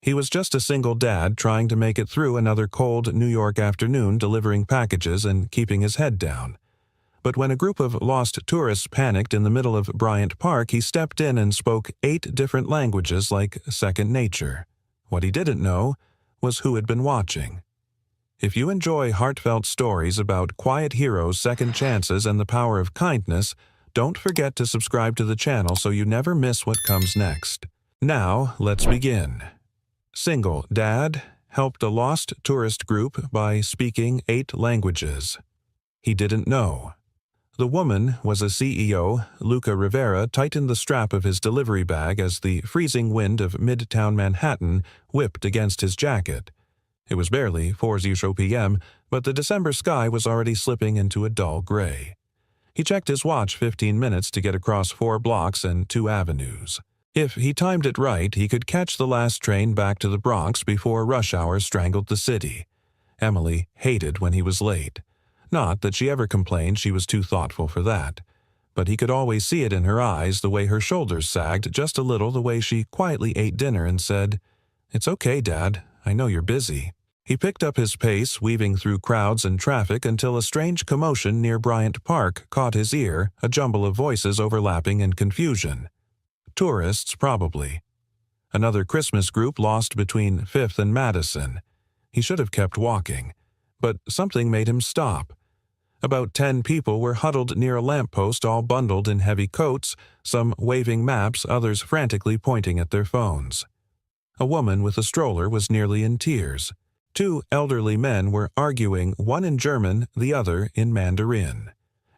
He was just a single dad trying to make it through another cold New York afternoon delivering packages and keeping his head down. But when a group of lost tourists panicked in the middle of Bryant Park, he stepped in and spoke 8 different languages like second nature. What he didn't know was who had been watching. If you enjoy heartfelt stories about quiet heroes, second chances, and the power of kindness, don't forget to subscribe to the channel so you never miss what comes next. Now, let's begin. Single dad helped a lost tourist group by speaking 8 languages. He didn't know. The woman was a CEO. Luca Rivera tightened the strap of his delivery bag as the freezing wind of Midtown Manhattan whipped against his jacket. It was barely 4:00 p.m., but the December sky was already slipping into a dull gray. He checked his watch 15 minutes to get across 4 blocks and 2 avenues. If he timed it right, he could catch the last train back to the Bronx before rush hour strangled the city. Emily hated when he was late. Not that she ever complained, she was too thoughtful for that. But he could always see it in her eyes, the way her shoulders sagged just a little, the way she quietly ate dinner and said, "It's okay, Dad. I know you're busy." He picked up his pace, weaving through crowds and traffic until a strange commotion near Bryant Park caught his ear, a jumble of voices overlapping in confusion. Tourists, probably. Another Christmas group lost between 5th and Madison. He should have kept walking, but something made him stop. About 10 people were huddled near a lamppost, all bundled in heavy coats, some waving maps, others frantically pointing at their phones. A woman with a stroller was nearly in tears. 2 elderly men were arguing, one in German, the other in Mandarin.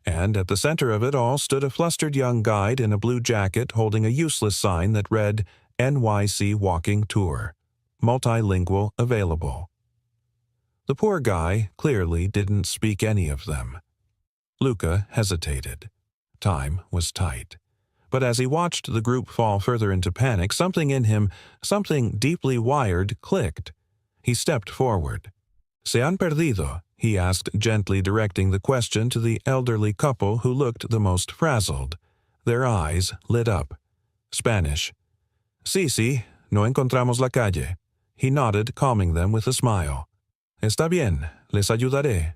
And at the center of it all stood a flustered young guide in a blue jacket holding a useless sign that read NYC Walking Tour. Multilingual available. The poor guy clearly didn't speak any of them. Luca hesitated. Time was tight. But as he watched the group fall further into panic, something in him, something deeply wired, clicked. He stepped forward. "Se han perdido?" he asked, gently directing the question to the elderly couple who looked the most frazzled. Their eyes lit up. Spanish. Sí, no encontramos la calle. He nodded, calming them with a smile. Está bien, les ayudaré.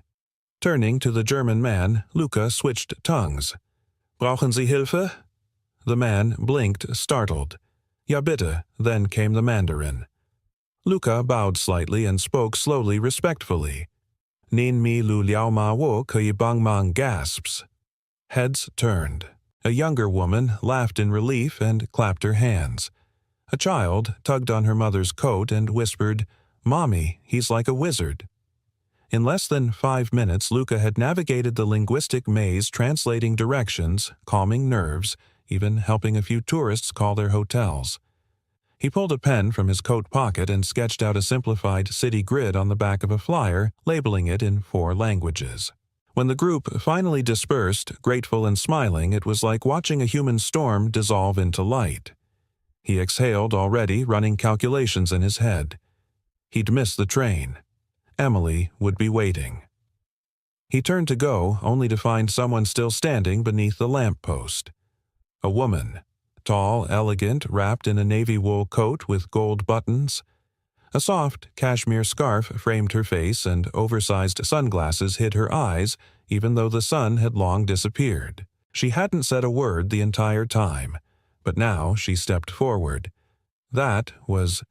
Turning to the German man, Luca switched tongues. Brauchen Sie Hilfe? The man blinked, startled. Ja bitte, then came the Mandarin. Luca bowed slightly and spoke slowly, respectfully. Nin mi lu liao ma wo ke bang mang gasps. Heads turned. A younger woman laughed in relief and clapped her hands. A child tugged on her mother's coat and whispered, "Mommy, he's like a wizard." In less than 5 minutes, Luca had navigated the linguistic maze, translating directions, calming nerves, even helping a few tourists call their hotels. He pulled a pen from his coat pocket and sketched out a simplified city grid on the back of a flyer, labeling it in 4 languages. When the group finally dispersed, grateful and smiling, it was like watching a human storm dissolve into light. He exhaled already, running calculations in his head. He'd miss the train. Emily would be waiting. He turned to go, only to find someone still standing beneath the lamppost. A woman, tall, elegant, wrapped in a navy wool coat with gold buttons. A soft cashmere scarf framed her face and oversized sunglasses hid her eyes, even though the sun had long disappeared. She hadn't said a word the entire time, but now she stepped forward. That was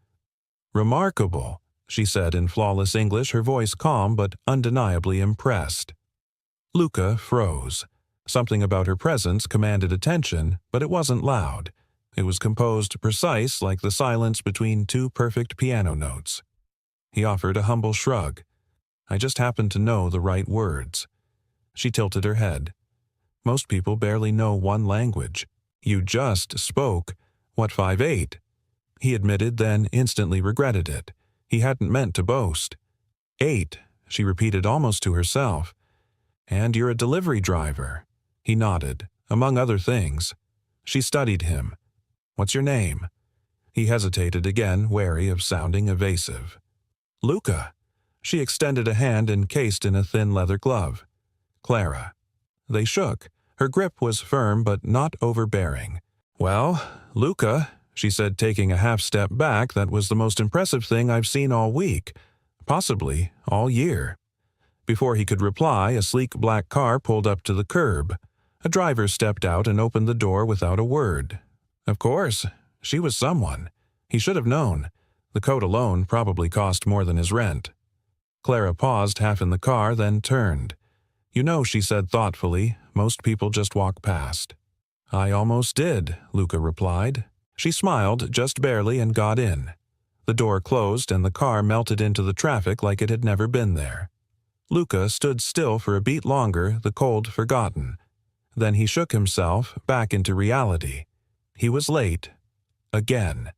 remarkable, she said in flawless English, her voice calm but undeniably impressed. Luca froze. Something about her presence commanded attention, but it wasn't loud. It was composed precise, like the silence between 2 perfect piano notes. He offered a humble shrug. "I just happened to know the right words." She tilted her head. "Most people barely know 1 language. You just spoke, 5/8?" He admitted, then instantly regretted it. He hadn't meant to boast. 8, she repeated almost to herself. "And you're a delivery driver." He nodded, among other things. She studied him. "What's your name?" He hesitated again, wary of sounding evasive. "Luca." She extended a hand encased in a thin leather glove. "Clara." They shook. Her grip was firm but not overbearing. "Well, Luca," she said, taking a half-step back. That was the most impressive thing I've seen all week, possibly all year. Before he could reply, a sleek black car pulled up to the curb. A driver stepped out and opened the door without a word. Of course, she was someone. He should have known. The coat alone probably cost more than his rent. Clara paused half in the car, then turned. "You know," she said thoughtfully, "most people just walk past." "I almost did," Luca replied. She smiled just barely and got in. The door closed and the car melted into the traffic like it had never been there. Luca stood still for a beat longer, the cold forgotten. Then he shook himself back into reality. He was late. Again.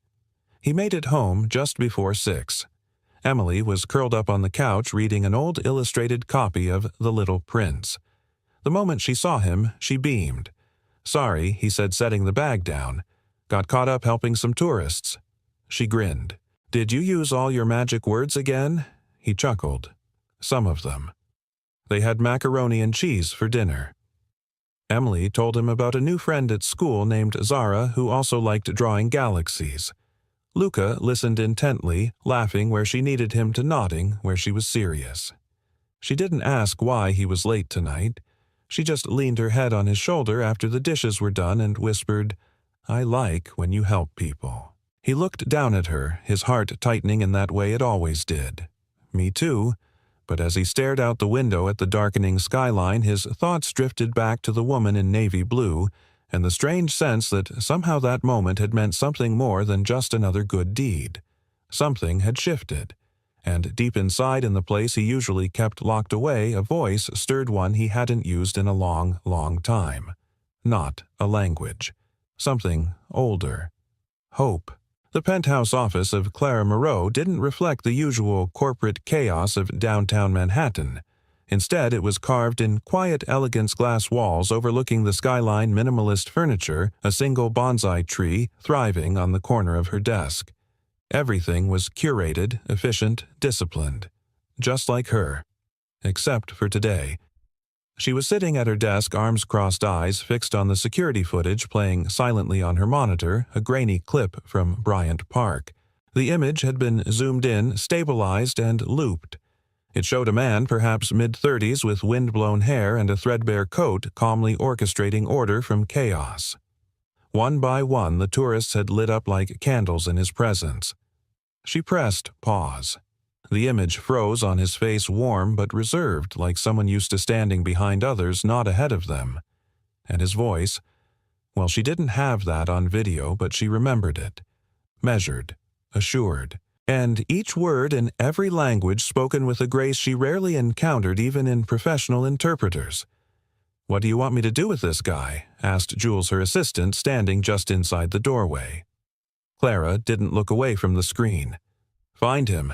He made it home just before 6. Emily was curled up on the couch reading an old illustrated copy of The Little Prince. The moment she saw him, she beamed. "Sorry," he said, setting the bag down. "Got caught up helping some tourists." She grinned. "Did you use all your magic words again?" He chuckled. "Some of them." They had macaroni and cheese for dinner. Emily told him about a new friend at school named Zara who also liked drawing galaxies. Luca listened intently, laughing where she needed him to, nodding where she was serious. She didn't ask why he was late tonight. She just leaned her head on his shoulder after the dishes were done and whispered, "I like when you help people." He looked down at her, his heart tightening in that way it always did. Me too. But as he stared out the window at the darkening skyline, his thoughts drifted back to the woman in navy blue, and the strange sense that somehow that moment had meant something more than just another good deed. Something had shifted, and deep inside in the place he usually kept locked away, a voice stirred one he hadn't used in a long, long time. Not a language. Something older. Hope. The penthouse office of Clara Moreau didn't reflect the usual corporate chaos of downtown Manhattan. Instead, it was carved in quiet, elegant glass walls overlooking the skyline, minimalist furniture, a single bonsai tree thriving on the corner of her desk. Everything was curated, efficient, disciplined. Just like her. Except for today. She was sitting at her desk, arms crossed, eyes fixed on the security footage playing silently on her monitor, a grainy clip from Bryant Park. The image had been zoomed in, stabilized, and looped. It showed a man, perhaps mid-30s, with wind-blown hair and a threadbare coat, calmly orchestrating order from chaos. One by one, the tourists had lit up like candles in his presence. She pressed pause. The image froze on his face, warm but reserved, like someone used to standing behind others, not ahead of them. And his voice, well, she didn't have that on video, but she remembered it. Measured, assured, and each word in every language spoken with a grace she rarely encountered even in professional interpreters. "What do you want me to do with this guy?" asked Jules, her assistant, standing just inside the doorway. Clara didn't look away from the screen. "Find him."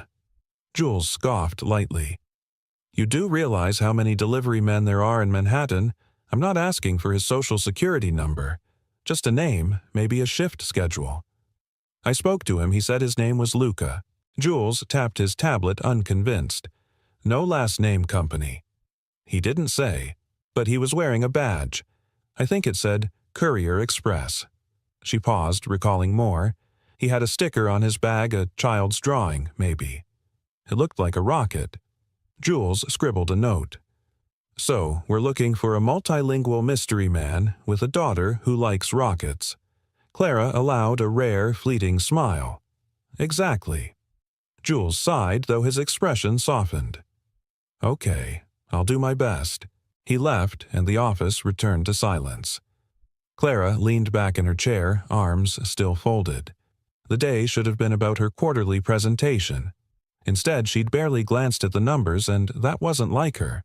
Jules scoffed lightly. "You do realize how many delivery men there are in Manhattan? I'm not asking for his social security number. Just a name, maybe a shift schedule." "I spoke to him. He said his name was Luca." Jules tapped his tablet, unconvinced. "No last name company." "He didn't say, but he was wearing a badge. I think it said Courier Express." She paused, recalling more. He had a sticker on his bag, a child's drawing, maybe. It looked like a rocket. Jules scribbled a note. "So, we're looking for a multilingual mystery man with a daughter who likes rockets." Clara allowed a rare, fleeting smile. "Exactly." Jules sighed, though his expression softened. "Okay, I'll do my best." He left, and the office returned to silence. Clara leaned back in her chair, arms still folded. The day should have been about her quarterly presentation. Instead, she'd barely glanced at the numbers, and that wasn't like her.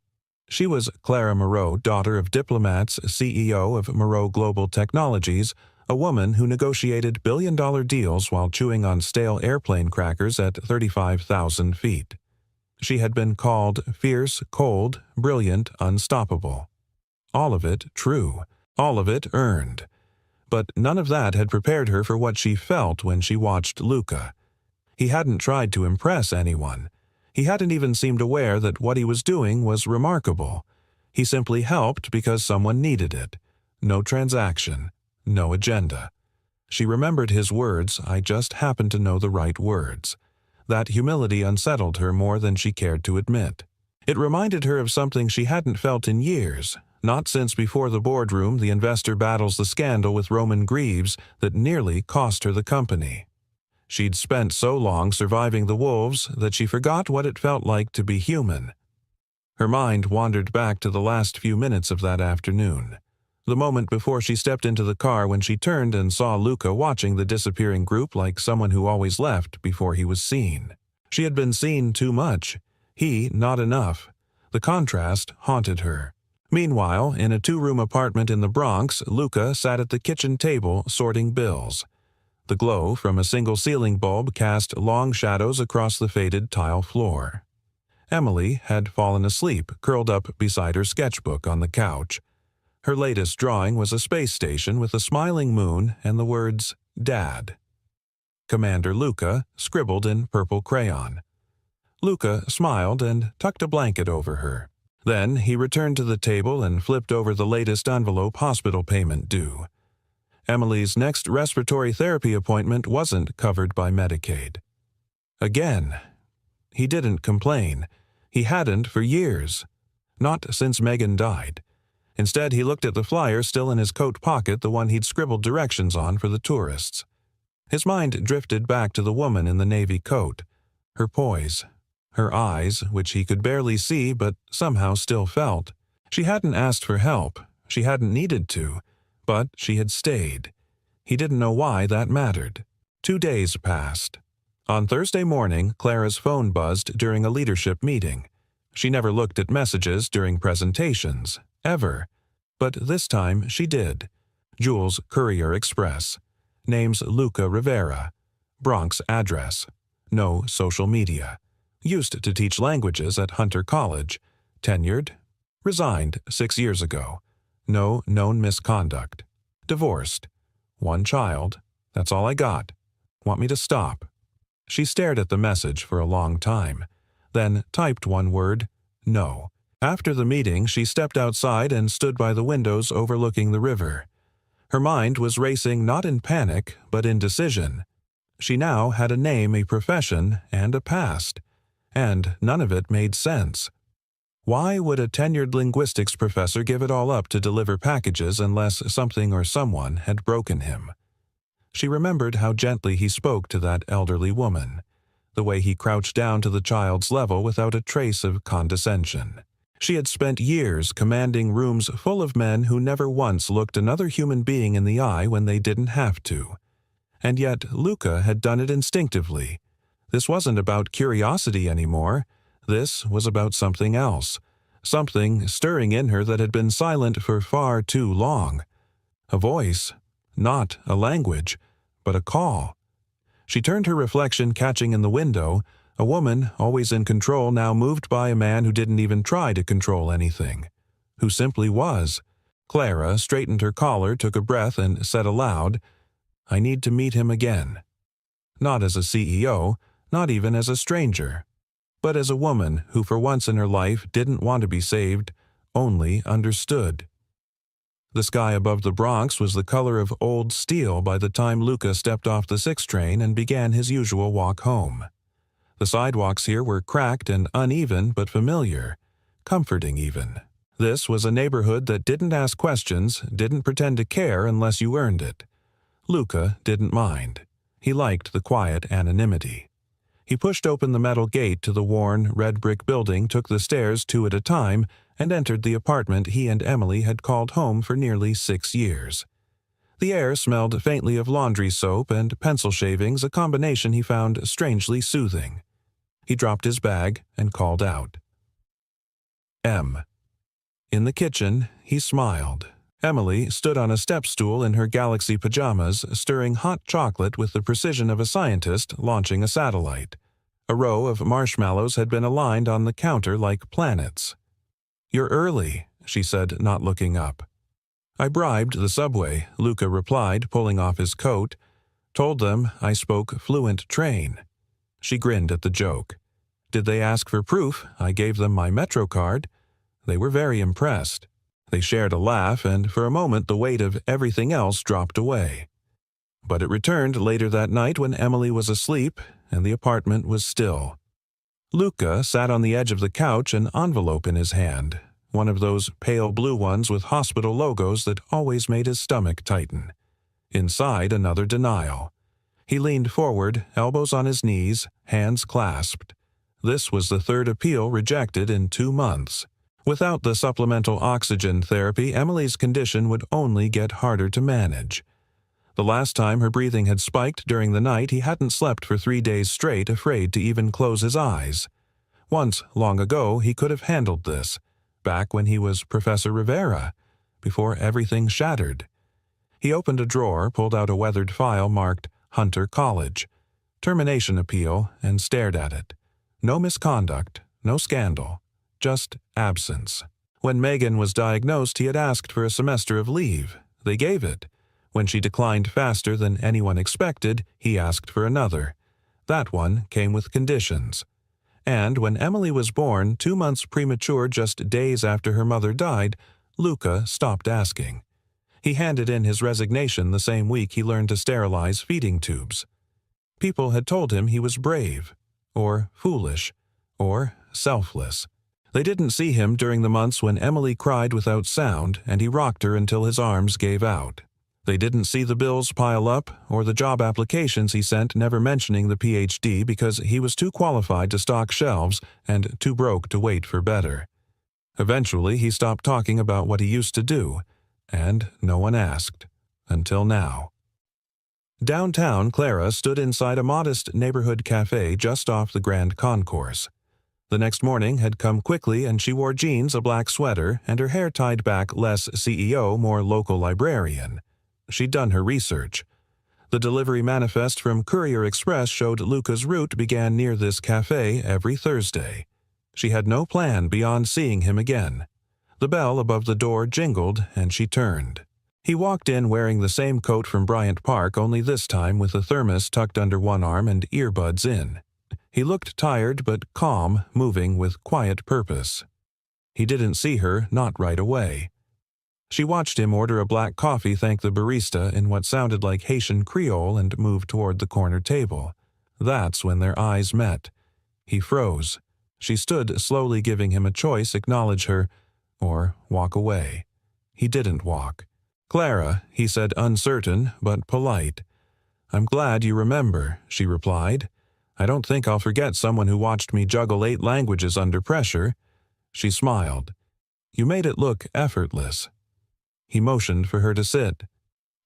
She was Clara Moreau, daughter of diplomats, CEO of Moreau Global Technologies, a woman who negotiated billion-dollar deals while chewing on stale airplane crackers at 35,000 feet. She had been called fierce, cold, brilliant, unstoppable. All of it true. All of it earned. But none of that had prepared her for what she felt when she watched Luca. He hadn't tried to impress anyone. He hadn't even seemed aware that what he was doing was remarkable. He simply helped because someone needed it. No transaction. No agenda. She remembered his words, "I just happened to know the right words." That humility unsettled her more than she cared to admit. It reminded her of something she hadn't felt in years, not since before the boardroom the investor battles the scandal with Roman Greaves that nearly cost her the company. She'd spent so long surviving the wolves that she forgot what it felt like to be human. Her mind wandered back to the last few minutes of that afternoon, the moment before she stepped into the car when she turned and saw Luca watching the disappearing group like someone who always left before he was seen. She had been seen too much, he not enough. The contrast haunted her. Meanwhile, in a two-room apartment in the Bronx, Luca sat at the kitchen table sorting bills. The glow from a single ceiling bulb cast long shadows across the faded tile floor. Emily had fallen asleep, curled up beside her sketchbook on the couch. Her latest drawing was a space station with a smiling moon and the words, "Dad." Commander Luca, scribbled in purple crayon. Luca smiled and tucked a blanket over her. Then he returned to the table and flipped over the latest envelope hospital payment due. Emily's next respiratory therapy appointment wasn't covered by Medicaid. Again. He didn't complain. He hadn't for years. Not since Megan died. Instead, he looked at the flyer still in his coat pocket, the one he'd scribbled directions on for the tourists. His mind drifted back to the woman in the navy coat. Her poise. Her eyes, which he could barely see but somehow still felt. She hadn't asked for help. She hadn't needed to. But she had stayed. He didn't know why that mattered. 2 days passed. On Thursday morning, Clara's phone buzzed during a leadership meeting. She never looked at messages during presentations, ever. But this time she did. Jules Courier Express. Name's Luca Rivera. Bronx address. No social media. Used to teach languages at Hunter College. Tenured. Resigned 6 years ago. No known misconduct. Divorced. 1 child. That's all I got. Want me to stop? She stared at the message for a long time, then typed one word, "No." After the meeting, she stepped outside and stood by the windows overlooking the river. Her mind was racing not in panic, but in decision. She now had a name, a profession, and a past. And none of it made sense. Why would a tenured linguistics professor give it all up to deliver packages unless something or someone had broken him? She remembered how gently he spoke to that elderly woman, the way he crouched down to the child's level without a trace of condescension. She had spent years commanding rooms full of men who never once looked another human being in the eye when they didn't have to. And yet Luca had done it instinctively. This wasn't about curiosity anymore. This was about something else, something stirring in her that had been silent for far too long. A voice, not a language, but a call. She turned her reflection catching in the window, a woman, always in control, now moved by a man who didn't even try to control anything, who simply was. Clara straightened her collar, took a breath, and said aloud, "I need to meet him again." Not as a CEO, not even as a stranger, but as a woman who for once in her life didn't want to be saved, only understood. The sky above the Bronx was the color of old steel by the time Luca stepped off the 6 train and began his usual walk home. The sidewalks here were cracked and uneven but familiar, comforting even. This was a neighborhood that didn't ask questions, didn't pretend to care unless you earned it. Luca didn't mind. He liked the quiet anonymity. He pushed open the metal gate to the worn, red-brick building, took the stairs 2 at a time, and entered the apartment he and Emily had called home for nearly 6 years. The air smelled faintly of laundry soap and pencil shavings, a combination he found strangely soothing. He dropped his bag and called out. "M." In the kitchen, he smiled. Emily stood on a step stool in her galaxy pajamas, stirring hot chocolate with the precision of a scientist launching a satellite. A row of marshmallows had been aligned on the counter like planets. "You're early," she said, not looking up. "I bribed the subway," Luca replied, pulling off his coat. "Told them I spoke fluent train." She grinned at the joke. "Did they ask for proof? I gave them my Metro card." They were very impressed. They shared a laugh, and for a moment the weight of everything else dropped away. But it returned later that night when Emily was asleep and the apartment was still. Luca sat on the edge of the couch, an envelope in his hand, one of those pale blue ones with hospital logos that always made his stomach tighten. Inside, another denial. He leaned forward, elbows on his knees, hands clasped. This was the third appeal rejected in 2 months. Without the supplemental oxygen therapy, Emily's condition would only get harder to manage. The last time her breathing had spiked during the night, he hadn't slept for 3 days straight, afraid to even close his eyes. Once, long ago, he could have handled this, back when he was Professor Rivera, before everything shattered. He opened a drawer, pulled out a weathered file marked Hunter College, termination appeal, and stared at it. No misconduct, no scandal, just absence. When Megan was diagnosed, he had asked for a semester of leave. They gave it. When she declined faster than anyone expected, he asked for another. That one came with conditions. And when Emily was born, 2 months premature just days after her mother died, Luca stopped asking. He handed in his resignation the same week he learned to sterilize feeding tubes. People had told him he was brave, or foolish, or selfless. They didn't see him during the months when Emily cried without sound and he rocked her until his arms gave out. They didn't see the bills pile up or the job applications he sent never mentioning the PhD because he was too qualified to stock shelves and too broke to wait for better. Eventually, he stopped talking about what he used to do, and no one asked, until now. Downtown, Clara stood inside a modest neighborhood cafe just off the Grand Concourse. The next morning had come quickly and she wore jeans, a black sweater, and her hair tied back less CEO, more local librarian. She'd done her research. The delivery manifest from Courier Express showed Luca's route began near this cafe every Thursday. She had no plan beyond seeing him again. The bell above the door jingled and she turned. He walked in wearing the same coat from Bryant Park, only this time with a thermos tucked under one arm and earbuds in. He looked tired but calm, moving with quiet purpose. He didn't see her, not right away. She watched him order a black coffee, thank the barista in what sounded like Haitian Creole, and move toward the corner table. That's when their eyes met. He froze. She stood, slowly giving him a choice, acknowledge her, or walk away. He didn't walk. "Clara," he said, uncertain but polite. "I'm glad you remember," she replied. "I don't think I'll forget someone who watched me juggle 8 languages under pressure." She smiled. "You made it look effortless." He motioned for her to sit.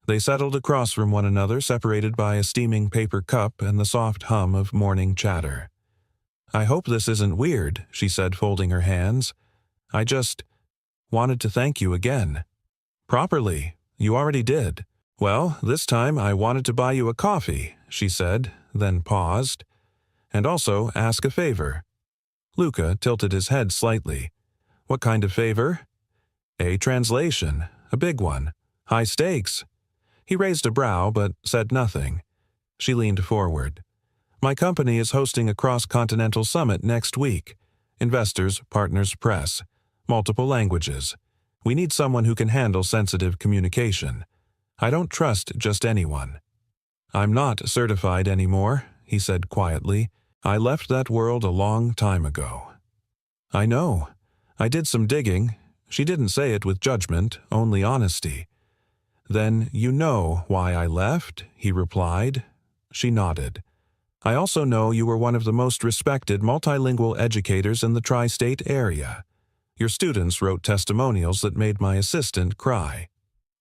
They settled across from one another, separated by a steaming paper cup and the soft hum of morning chatter. "I hope this isn't weird," she said, folding her hands. "I just wanted to thank you again." "Properly. You already did." "Well, this time I wanted to buy you a coffee," she said, then paused. "And also ask a favor." Luca tilted his head slightly. "What kind of favor?" "A translation. A big one. High stakes." He raised a brow but said nothing. She leaned forward. "My company is hosting a cross-continental summit next week. Investors, partners, press. Multiple languages. We need someone who can handle sensitive communication. I don't trust just anyone." "I'm not certified anymore," he said quietly. "I left that world a long time ago." "I know. I did some digging." She didn't say it with judgment, only honesty. "Then you know why I left?" he replied. She nodded. "I also know you were one of the most respected multilingual educators in the tri-state area. Your students wrote testimonials that made my assistant cry."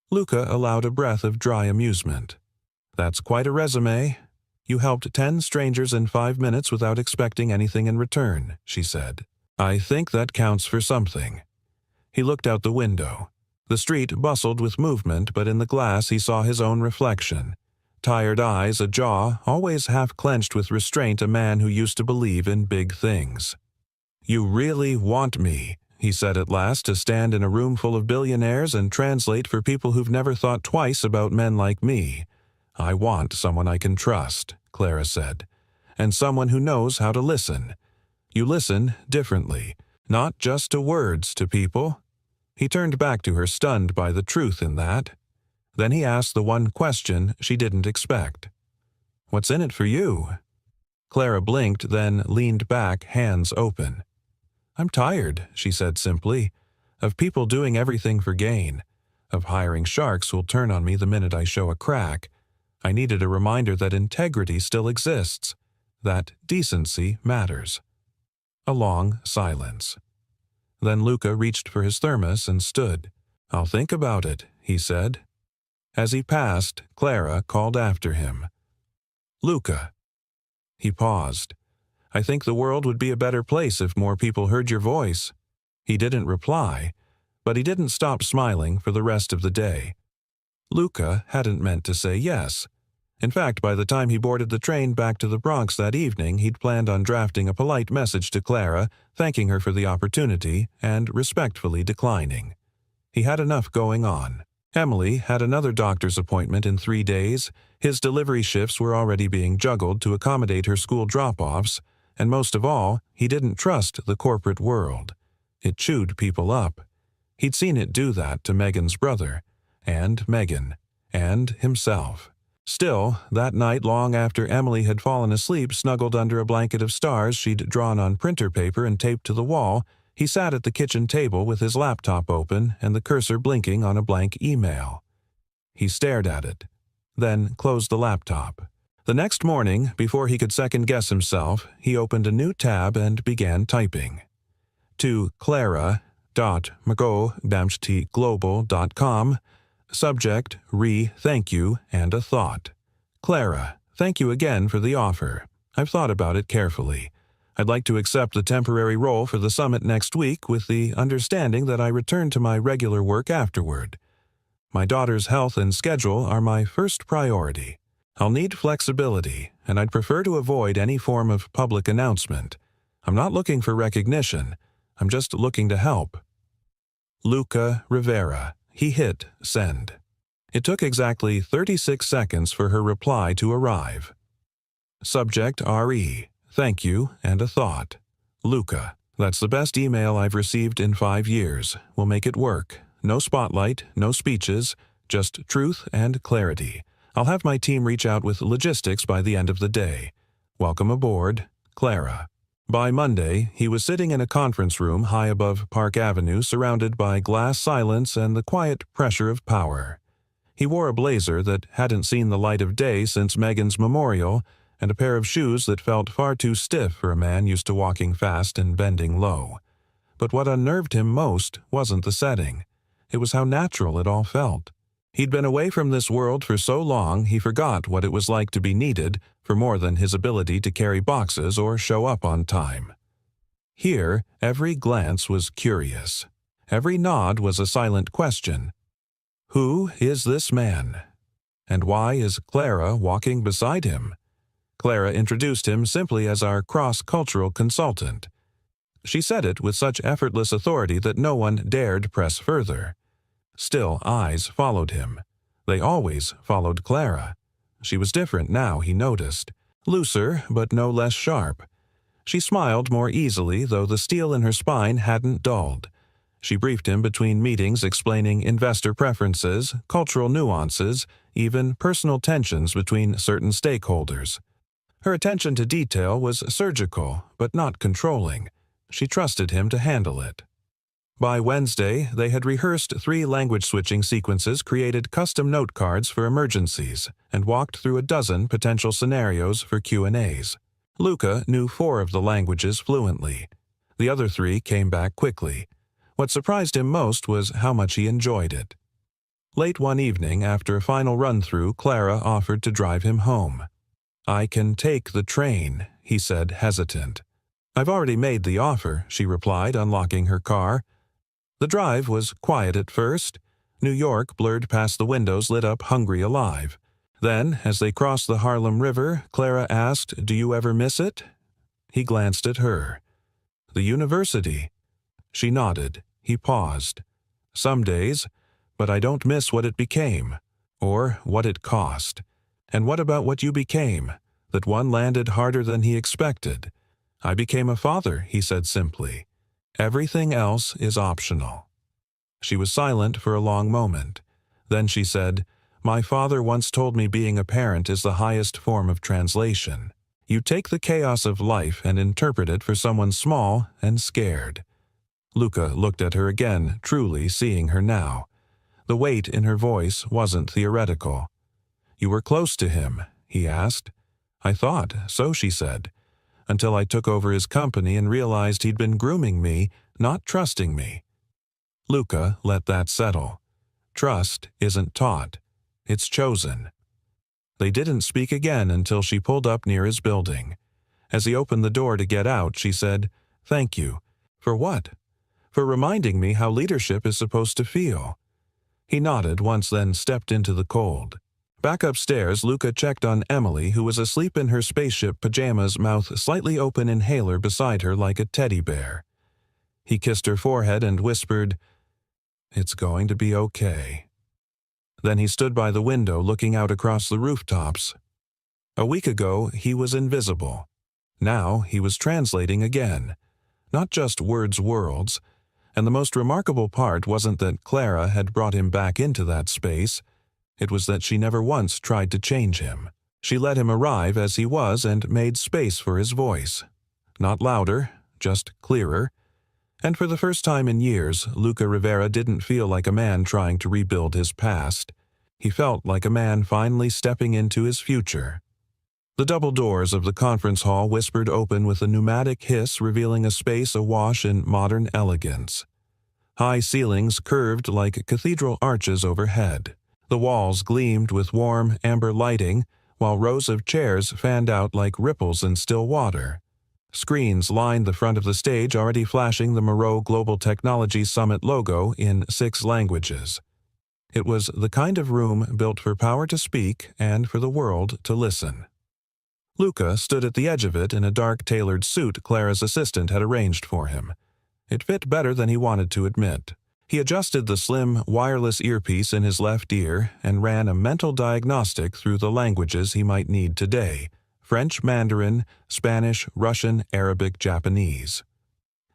Luca allowed a breath of dry amusement. "That's quite a resume. You helped 10 strangers in 5 minutes without expecting anything in return," she said. "I think that counts for something." He looked out the window. The street bustled with movement, but in the glass he saw his own reflection. Tired eyes, a jaw, always half-clenched with restraint, a man who used to believe in big things. "You really want me," he said at last, "to stand in a room full of billionaires and translate for people who've never thought twice about men like me." "I want someone I can trust," Clara said, "and someone who knows how to listen. You listen differently, not just to words, to people." He turned back to her, stunned by the truth in that. Then he asked the one question she didn't expect. "What's in it for you?" Clara blinked, then leaned back, hands open. "I'm tired," she said simply, "of people doing everything for gain, of hiring sharks who'll turn on me the minute I show a crack. I needed a reminder that integrity still exists, that decency matters." A long silence. Then Luca reached for his thermos and stood. "I'll think about it," he said. As he passed, Clara called after him, "Luca." He paused. "I think the world would be a better place if more people heard your voice." He didn't reply, but he didn't stop smiling for the rest of the day. Luca hadn't meant to say yes. In fact, by the time he boarded the train back to the Bronx that evening, he'd planned on drafting a polite message to Clara, thanking her for the opportunity and respectfully declining. He had enough going on. Emily had another doctor's appointment in 3 days, his delivery shifts were already being juggled to accommodate her school drop-offs, and most of all, he didn't trust the corporate world. It chewed people up. He'd seen it do that to Megan's brother, and Megan, and himself. Still, that night long after Emily had fallen asleep snuggled under a blanket of stars she'd drawn on printer paper and taped to the wall, he sat at the kitchen table with his laptop open and the cursor blinking on a blank email. He stared at it, then closed the laptop. The next morning, before he could second-guess himself, he opened a new tab and began typing. To Clara.mcgo-global.com, subject, thank you, and a thought. "Clara, thank you again for the offer. I've thought about it carefully. I'd like to accept the temporary role for the summit next week with the understanding that I return to my regular work afterward. My daughter's health and schedule are my first priority. I'll need flexibility, and I'd prefer to avoid any form of public announcement. I'm not looking for recognition. I'm just looking to help. Luca Rivera." He hit send. It took exactly 36 seconds for her reply to arrive. Subject thank you, and a thought. Luca. That's the best email I've received in 5 years. We'll make it work. No spotlight, no speeches, just truth and clarity. I'll have my team reach out with logistics by the end of the day. Welcome aboard, Clara. By Monday, he was sitting in a conference room high above Park Avenue, surrounded by glass silence and the quiet pressure of power. He wore a blazer that hadn't seen the light of day since Megan's memorial, and a pair of shoes that felt far too stiff for a man used to walking fast and bending low. But what unnerved him most wasn't the setting. It was how natural it all felt. He'd been away from this world for so long he forgot what it was like to be needed for more than his ability to carry boxes or show up on time. Here, every glance was curious. Every nod was a silent question. Who is this man? And why is Clara walking beside him? Clara introduced him simply as our cross-cultural consultant. She said it with such effortless authority that no one dared press further. Still, eyes followed him. They always followed Clara. She was different now, he noticed. Looser, but no less sharp. She smiled more easily, though the steel in her spine hadn't dulled. She briefed him between meetings, explaining investor preferences, cultural nuances, even personal tensions between certain stakeholders. Her attention to detail was surgical, but not controlling. She trusted him to handle it. By Wednesday, they had rehearsed 3 language-switching sequences, created custom note cards for emergencies, and walked through a dozen potential scenarios for Q&As. Luca knew 4 of the languages fluently. The other 3 came back quickly. What surprised him most was how much he enjoyed it. Late one evening, after a final run-through, Clara offered to drive him home. "I can take the train," he said, hesitant. "I've already made the offer," she replied, unlocking her car. The drive was quiet at first. New York blurred past the windows, lit up hungry alive. Then, as they crossed the Harlem River, Clara asked, "Do you ever miss it?" He glanced at her. "The university." She nodded. He paused. "Some days, but I don't miss what it became, or what it cost. And what about what you became? That one landed harder than he expected." "I became a father," he said simply. "Everything else is optional." She was silent for a long moment. Then she said, My father once told me being a parent is the highest form of translation. You take the chaos of life and interpret it for someone small and scared. Luca looked at her again, truly seeing her now. The weight in her voice wasn't theoretical. "You were close to him?" he asked. "I thought so," she said, "until I took over his company and realized he'd been grooming me, not trusting me." Luca let that settle. Trust isn't taught. It's chosen. They didn't speak again until she pulled up near his building. As he opened the door to get out, she said, "Thank you." "For what?" "For reminding me how leadership is supposed to feel." He nodded once, then stepped into the cold. Back upstairs, Luca checked on Emily, who was asleep in her spaceship pajamas, mouth slightly open, inhaler beside her like a teddy bear. He kissed her forehead and whispered, "It's going to be okay." Then he stood by the window looking out across the rooftops. A week ago, he was invisible. Now he was translating again. Not just worlds, and the most remarkable part wasn't that Clara had brought him back into that space. It was that she never once tried to change him. She let him arrive as he was and made space for his voice. Not louder, just clearer. And for the first time in years, Luca Rivera didn't feel like a man trying to rebuild his past. He felt like a man finally stepping into his future. The double doors of the conference hall whispered open with a pneumatic hiss, revealing a space awash in modern elegance. High ceilings curved like cathedral arches overhead. The walls gleamed with warm, amber lighting, while rows of chairs fanned out like ripples in still water. Screens lined the front of the stage, already flashing the Moreau Global Technology Summit logo in 6 languages. It was the kind of room built for power to speak and for the world to listen. Luca stood at the edge of it in a dark tailored suit Clara's assistant had arranged for him. It fit better than he wanted to admit. He adjusted the slim, wireless earpiece in his left ear and ran a mental diagnostic through the languages he might need today: French, Mandarin, Spanish, Russian, Arabic, Japanese.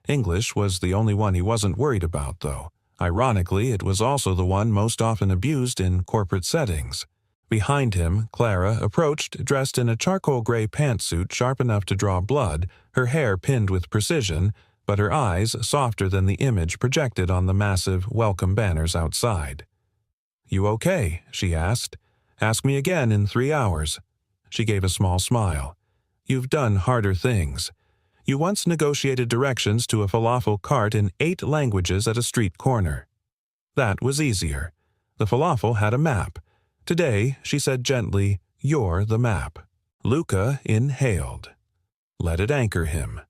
English was the only one he wasn't worried about, though. Ironically, it was also the one most often abused in corporate settings. Behind him, Clara approached, dressed in a charcoal gray pantsuit sharp enough to draw blood, her hair pinned with precision, but her eyes softer than the image projected on the massive welcome banners outside. "You okay?" she asked. "Ask me again in 3 hours." She gave a small smile. "You've done harder things. You once negotiated directions to a falafel cart in 8 languages at a street corner. That was easier. The falafel had a map. Today," she said gently, "you're the map." Luca inhaled. Let it anchor him.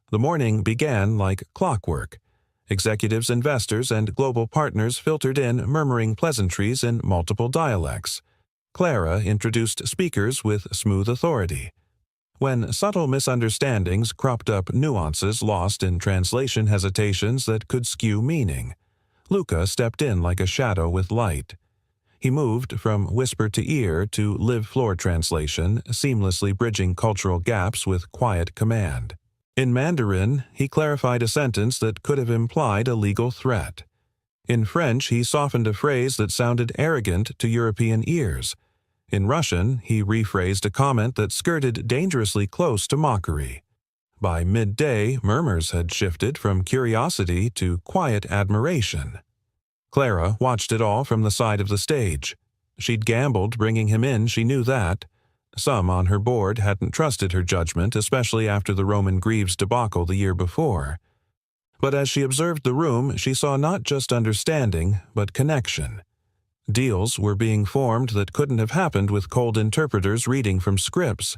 The morning began like clockwork. Executives, investors, and global partners filtered in, murmuring pleasantries in multiple dialects. Clara introduced speakers with smooth authority. When subtle misunderstandings cropped up, nuances lost in translation hesitations that could skew meaning, Luca stepped in like a shadow with light. He moved from whisper to ear to live-floor translation, seamlessly bridging cultural gaps with quiet command. In Mandarin, he clarified a sentence that could have implied a legal threat. In French, he softened a phrase that sounded arrogant to European ears. In Russian, he rephrased a comment that skirted dangerously close to mockery. By midday, murmurs had shifted from curiosity to quiet admiration. Clara watched it all from the side of the stage. She'd gambled bringing him in, she knew that. Some on her board hadn't trusted her judgment, especially after the Roman Greaves debacle the year before. But as she observed the room, she saw not just understanding, but connection. Deals were being formed that couldn't have happened with cold interpreters reading from scripts.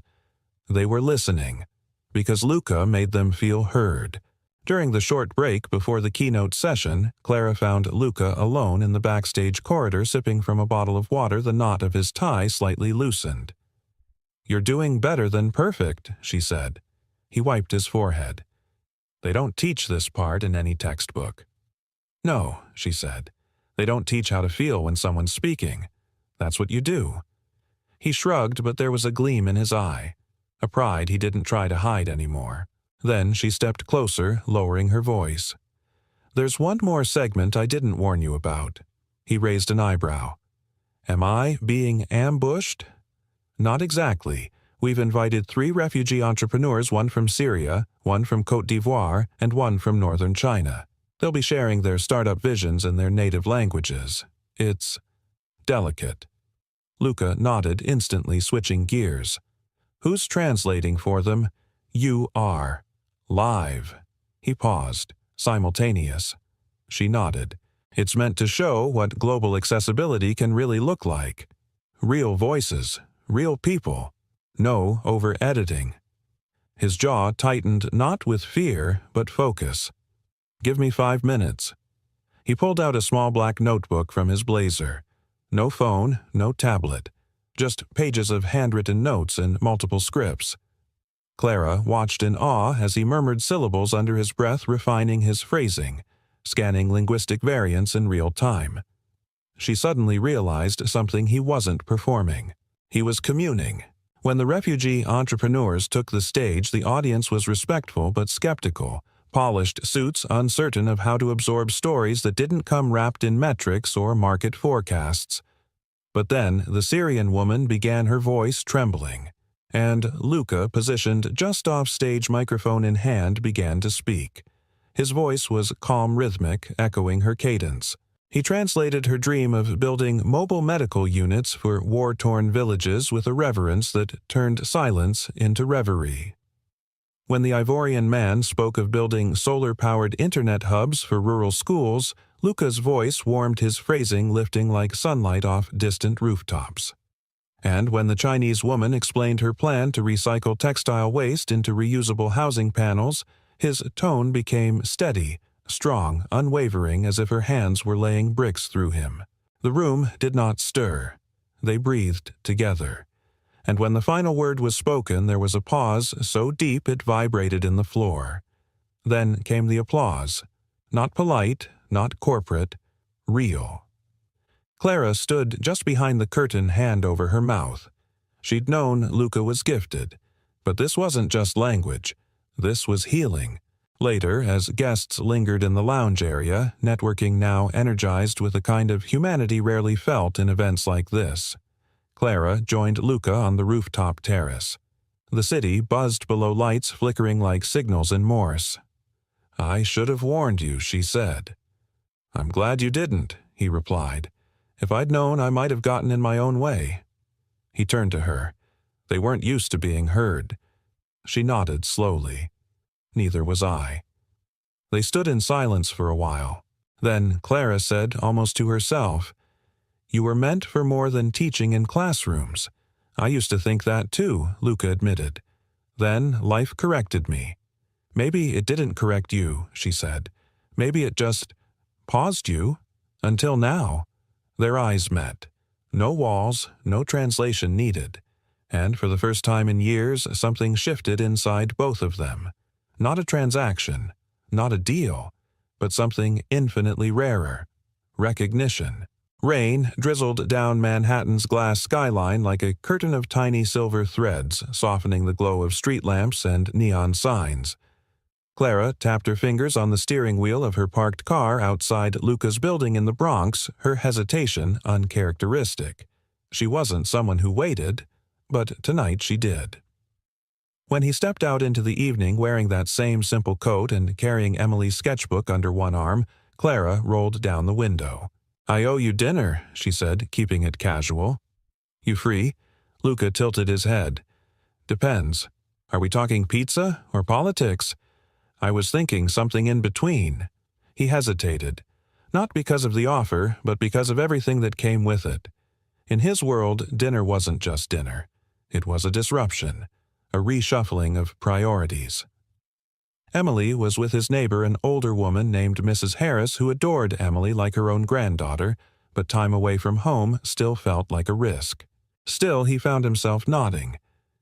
They were listening, because Luca made them feel heard. During the short break before the keynote session, Clara found Luca alone in the backstage corridor sipping from a bottle of water, the knot of his tie slightly loosened. "You're doing better than perfect," she said. He wiped his forehead. "They don't teach this part in any textbook." "No," she said. "They don't teach how to feel when someone's speaking. That's what you do." He shrugged, but there was a gleam in his eye, a pride he didn't try to hide anymore. Then she stepped closer, lowering her voice. "There's one more segment I didn't warn you about." He raised an eyebrow. Am I being ambushed? Not exactly. We've invited 3 refugee entrepreneurs, one from Syria, one from Côte d'Ivoire, and one from northern China. They'll be sharing their startup visions in their native languages. It's delicate. Luca nodded, instantly switching gears. Who's translating for them? You are. Live. He paused, simultaneous. She nodded. It's meant to show what global accessibility can really look like. Real voices, real people. No over-editing. His jaw tightened not with fear, but focus. Give me 5 minutes. He pulled out a small black notebook from his blazer. No phone, no tablet. Just pages of handwritten notes and multiple scripts. Clara watched in awe as he murmured syllables under his breath, refining his phrasing, scanning linguistic variants in real time. She suddenly realized something he wasn't performing. He was communing. When the refugee entrepreneurs took the stage, the audience was respectful but skeptical, polished suits uncertain of how to absorb stories that didn't come wrapped in metrics or market forecasts. But then the Syrian woman began, her voice trembling, and Luca, positioned just off stage, microphone in hand, began to speak. His voice was calm, rhythmic, echoing her cadence. He translated her dream of building mobile medical units for war-torn villages with a reverence that turned silence into reverie. When the Ivorian man spoke of building solar-powered internet hubs for rural schools, Luca's voice warmed, his phrasing lifting like sunlight off distant rooftops. And when the Chinese woman explained her plan to recycle textile waste into reusable housing panels, his tone became steady, strong, unwavering, as if her hands were laying bricks through him. The room did not stir. They breathed together. And when the final word was spoken, there was a pause so deep it vibrated in the floor. Then came the applause. Not polite, not corporate, real. Clara stood just behind the curtain, hand over her mouth. She'd known Luca was gifted. But this wasn't just language. This was healing. Later, as guests lingered in the lounge area, networking now energized with a kind of humanity rarely felt in events like this, Clara joined Luca on the rooftop terrace. The city buzzed below, lights flickering like signals in Morse. "I should have warned you," she said. "I'm glad you didn't," he replied. "If I'd known, I might have gotten in my own way." He turned to her. They weren't used to being heard. She nodded slowly. Neither was I. They stood in silence for a while. Then Clara said, almost to herself, "You were meant for more than teaching in classrooms." "I used to think that too," Luca admitted. "Then life corrected me." "Maybe it didn't correct you," she said. "Maybe it just paused you. Until now." Their eyes met. No walls, no translation needed. And for the first time in years, something shifted inside both of them. Not a transaction, not a deal, but something infinitely rarer. Recognition. Rain drizzled down Manhattan's glass skyline like a curtain of tiny silver threads, softening the glow of street lamps and neon signs. Clara tapped her fingers on the steering wheel of her parked car outside Luca's building in the Bronx, her hesitation uncharacteristic. She wasn't someone who waited, but tonight she did. When he stepped out into the evening wearing that same simple coat and carrying Emily's sketchbook under one arm, Clara rolled down the window. "I owe you dinner," she said, keeping it casual. "You free?" Luca tilted his head. "Depends. Are we talking pizza or politics?" "I was thinking something in between." He hesitated. Not because of the offer, but because of everything that came with it. In his world, dinner wasn't just dinner. It was a disruption. A reshuffling of priorities. Emily was with his neighbor, an older woman named Mrs. Harris, who adored Emily like her own granddaughter, but time away from home still felt like a risk. Still, he found himself nodding.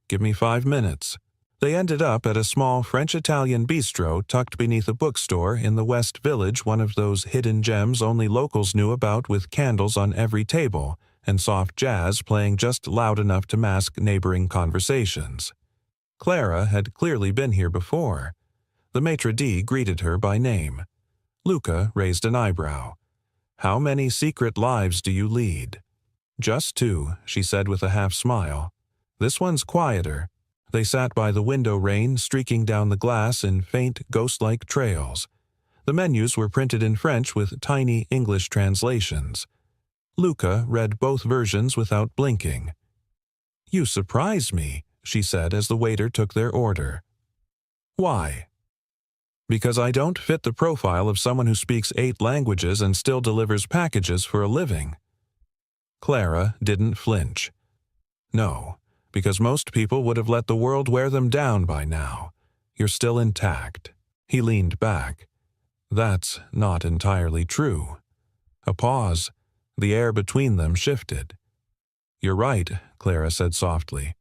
"Give me 5 minutes." They ended up at a small French-Italian bistro tucked beneath a bookstore in the West Village, one of those hidden gems only locals knew about, with candles on every table and soft jazz playing just loud enough to mask neighboring conversations. Clara had clearly been here before. The maitre d' greeted her by name. Luca raised an eyebrow. "How many secret lives do you lead?" Just two, she said with a half-smile. This one's quieter. They sat by the window rain streaking down the glass in faint, ghost-like trails. The menus were printed in French with tiny English translations. Luca read both versions without blinking. "You surprise me," she said as the waiter took their order. "Why?" "Because I don't fit the profile of someone who speaks 8 languages and still delivers packages for a living." Clara didn't flinch. "No, because most people would have let the world wear them down by now. You're still intact." He leaned back. "That's not entirely true." A pause. The air between them shifted. "You're right," Clara said softly.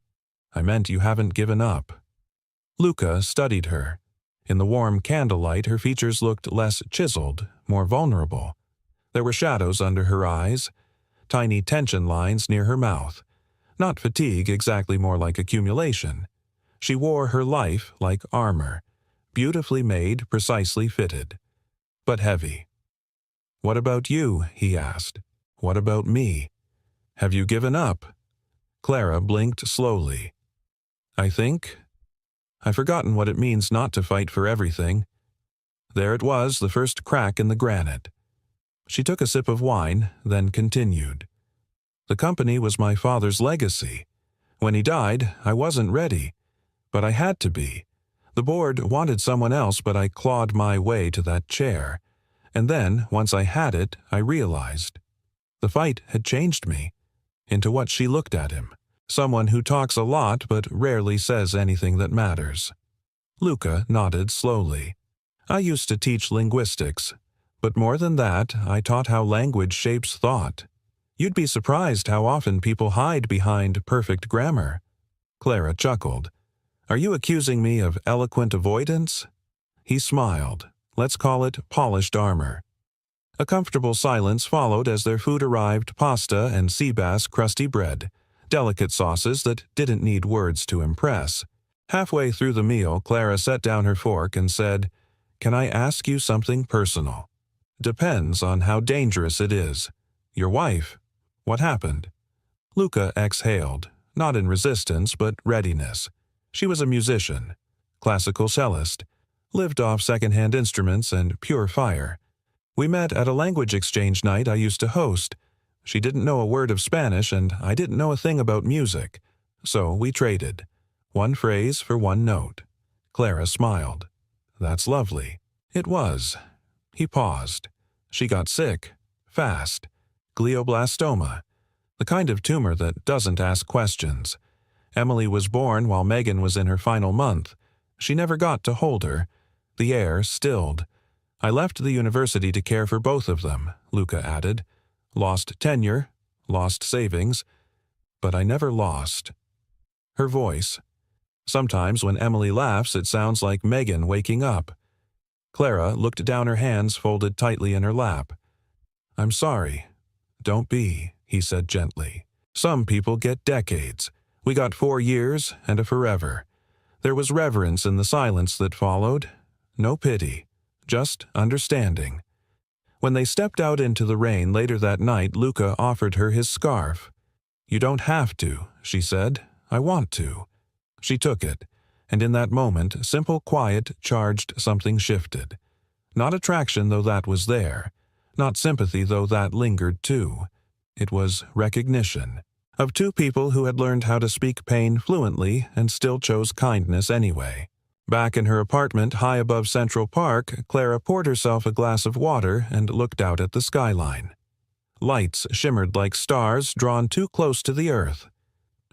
"I meant you haven't given up." Luca studied her. In the warm candlelight, her features looked less chiseled, more vulnerable. There were shadows under her eyes, tiny tension lines near her mouth. Not fatigue, exactly, more like accumulation. She wore her life like armor, beautifully made, precisely fitted, but heavy. "What about you?" he asked. "What about me? Have you given up?" Clara blinked slowly. "I think I've forgotten what it means not to fight for everything." There it was, the first crack in the granite. She took a sip of wine, then continued. "The company was my father's legacy. When he died, I wasn't ready, but I had to be. The board wanted someone else, but I clawed my way to that chair. And then, once I had it, I realized. The fight had changed me into what she looked at him. Someone who talks a lot but rarely says anything that matters." Luca nodded slowly. "I used to teach linguistics, but more than that, I taught how language shapes thought. You'd be surprised how often people hide behind perfect grammar." Clara chuckled. "Are you accusing me of eloquent avoidance?" He smiled. "Let's call it polished armor." A comfortable silence followed as their food arrived: pasta and sea bass crusty bread, delicate sauces that didn't need words to impress. Halfway through the meal, Clara set down her fork and said, "Can I ask you something personal?" "Depends on how dangerous it is." "Your wife? What happened?" Luca exhaled, not in resistance but readiness. She was a musician, classical cellist, lived off second-hand instruments and pure fire. We met at a language exchange night I used to host. She didn't know a word of Spanish, and I didn't know a thing about music. So we traded. One phrase for one note. Clara smiled. "That's lovely." It was. He paused. "She got sick. Fast. Glioblastoma. The kind of tumor that doesn't ask questions. Emily was born while Megan was in her final month. She never got to hold her. The air stilled. I left the university to care for both of them," Luca added. "Lost tenure, lost savings, but I never lost." Her voice. "Sometimes when Emily laughs, it sounds like Megan waking up." Clara looked down, her hands folded tightly in her lap. "I'm sorry." "Don't be," he said gently. "Some people get decades. We got 4 years and a forever." There was reverence in the silence that followed. No pity, just understanding. When they stepped out into the rain later that night, Luca offered her his scarf. "You don't have to," she said. "I want to." She took it, and in that moment, simple quiet charged something shifted. Not attraction, though that was there. Not sympathy, though that lingered too. It was recognition. Of two people who had learned how to speak pain fluently and still chose kindness anyway. Back in her apartment high above Central Park, Clara poured herself a glass of water and looked out at the skyline. Lights shimmered like stars drawn too close to the earth.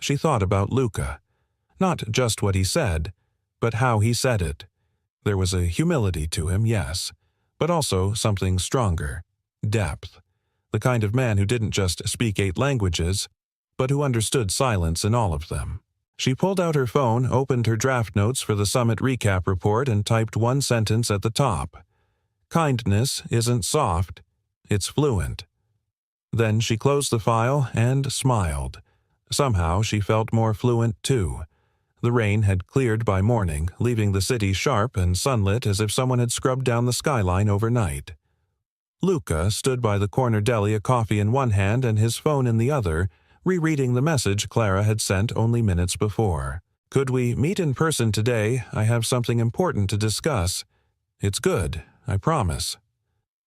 She thought about Luca. Not just what he said, but how he said it. There was a humility to him, yes, but also something stronger. Depth. The kind of man who didn't just speak 8 languages, but who understood silence in all of them. She pulled out her phone, opened her draft notes for the summit recap report, and typed one sentence at the top. "Kindness isn't soft, it's fluent." Then she closed the file and smiled. Somehow she felt more fluent too. The rain had cleared by morning, leaving the city sharp and sunlit as if someone had scrubbed down the skyline overnight. Luca stood by the corner deli, a coffee in one hand and his phone in the other, rereading the message Clara had sent only minutes before. "Could we meet in person today? I have something important to discuss. It's good, I promise."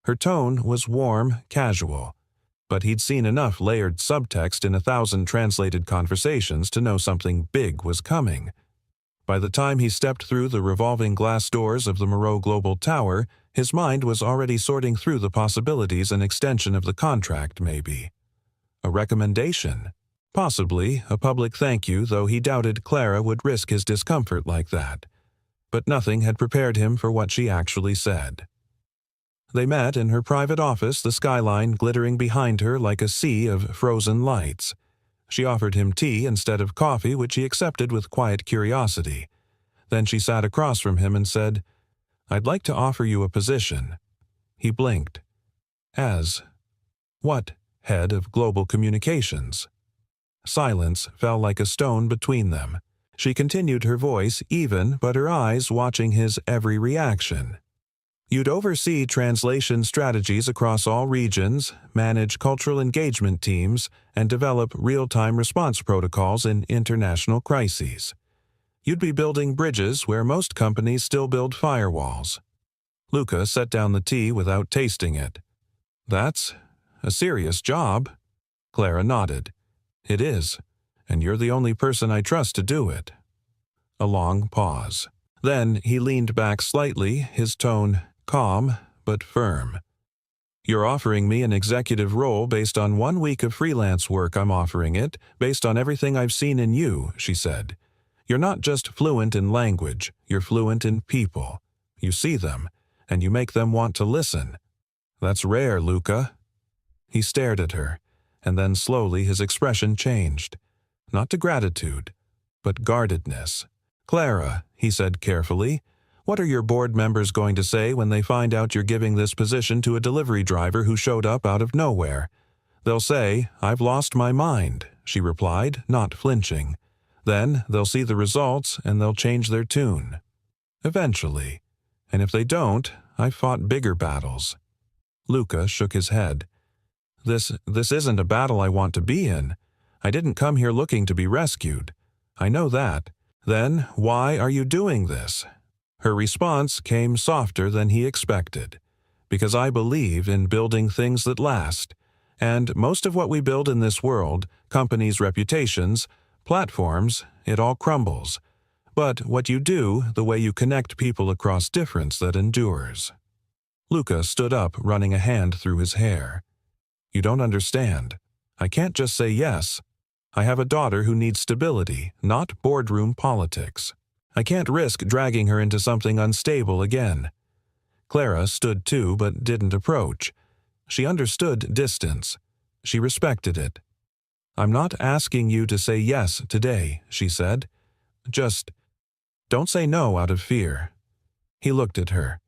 Her tone was warm, casual, but he'd seen enough layered subtext in 1,000 translated conversations to know something big was coming. By the time he stepped through the revolving glass doors of the Moreau Global Tower, his mind was already sorting through the possibilities. An extension of the contract, maybe. A recommendation. Possibly a public thank you, though he doubted Clara would risk his discomfort like that. But nothing had prepared him for what she actually said. They met in her private office, the skyline glittering behind her like a sea of frozen lights. She offered him tea instead of coffee, which he accepted with quiet curiosity. Then she sat across from him and said, "I'd like to offer you a position." He blinked. "As what? Head of Global Communications?" Silence fell like a stone between them. She continued, her voice even, but her eyes watching his every reaction. "You'd oversee translation strategies across all regions, manage cultural engagement teams, and develop real-time response protocols in international crises. You'd be building bridges where most companies still build firewalls." Luca set down the tea without tasting it. "That's a serious job." Clara nodded. "It is, and you're the only person I trust to do it." A long pause. Then he leaned back slightly, his tone calm but firm. "You're offering me an executive role based on 1 week of freelance work. I'm offering it based on everything I've seen in you," she said. "You're not just fluent in language, you're fluent in people. You see them, and you make them want to listen. That's rare, Luca." He stared at her, and then slowly his expression changed. Not to gratitude, but guardedness. "Clara," he said carefully, "what are your board members going to say when they find out you're giving this position to a delivery driver who showed up out of nowhere?" "They'll say, 'I've lost my mind,'" she replied, not flinching. "Then they'll see the results and they'll change their tune. Eventually. And if they don't, I've fought bigger battles." Luca shook his head. This isn't a battle I want to be in. I didn't come here looking to be rescued. I know that. Then why are you doing this?" Her response came softer than he expected. "Because I believe in building things that last. And most of what we build in this world, companies' reputations, platforms, it all crumbles. But what you do, the way you connect people across difference, that endures." Luca stood up, running a hand through his hair. "You don't understand. I can't just say yes. I have a daughter who needs stability, not boardroom politics. I can't risk dragging her into something unstable again." Clara stood too, but didn't approach. She understood distance. She respected it. "I'm not asking you to say yes today," she said. "Just don't say no out of fear." He looked at her.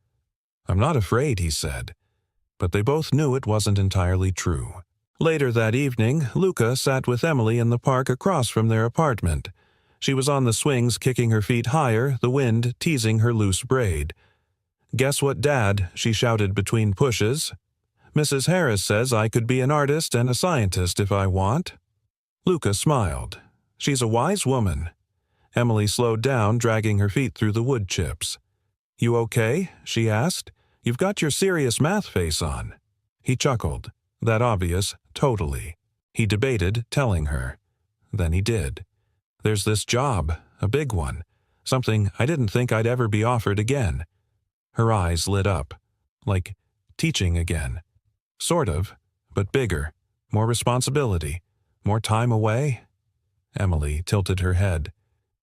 "I'm not afraid," he said. But they both knew it wasn't entirely true. Later that evening, Luca sat with Emily in the park across from their apartment. She was on the swings, kicking her feet higher, the wind teasing her loose braid. "Guess what, Dad?" she shouted between pushes. "Mrs. Harris says I could be an artist and a scientist if I want." Luca smiled. "She's a wise woman." Emily slowed down, dragging her feet through the wood chips. "You okay?" she asked. "You've got your serious math face on." He chuckled. That obvious, totally. He debated telling her. Then he did. "There's this job, a big one. Something I didn't think I'd ever be offered again." Her eyes lit up. Like teaching again. Sort of, but bigger. More responsibility. More time away. Emily tilted her head.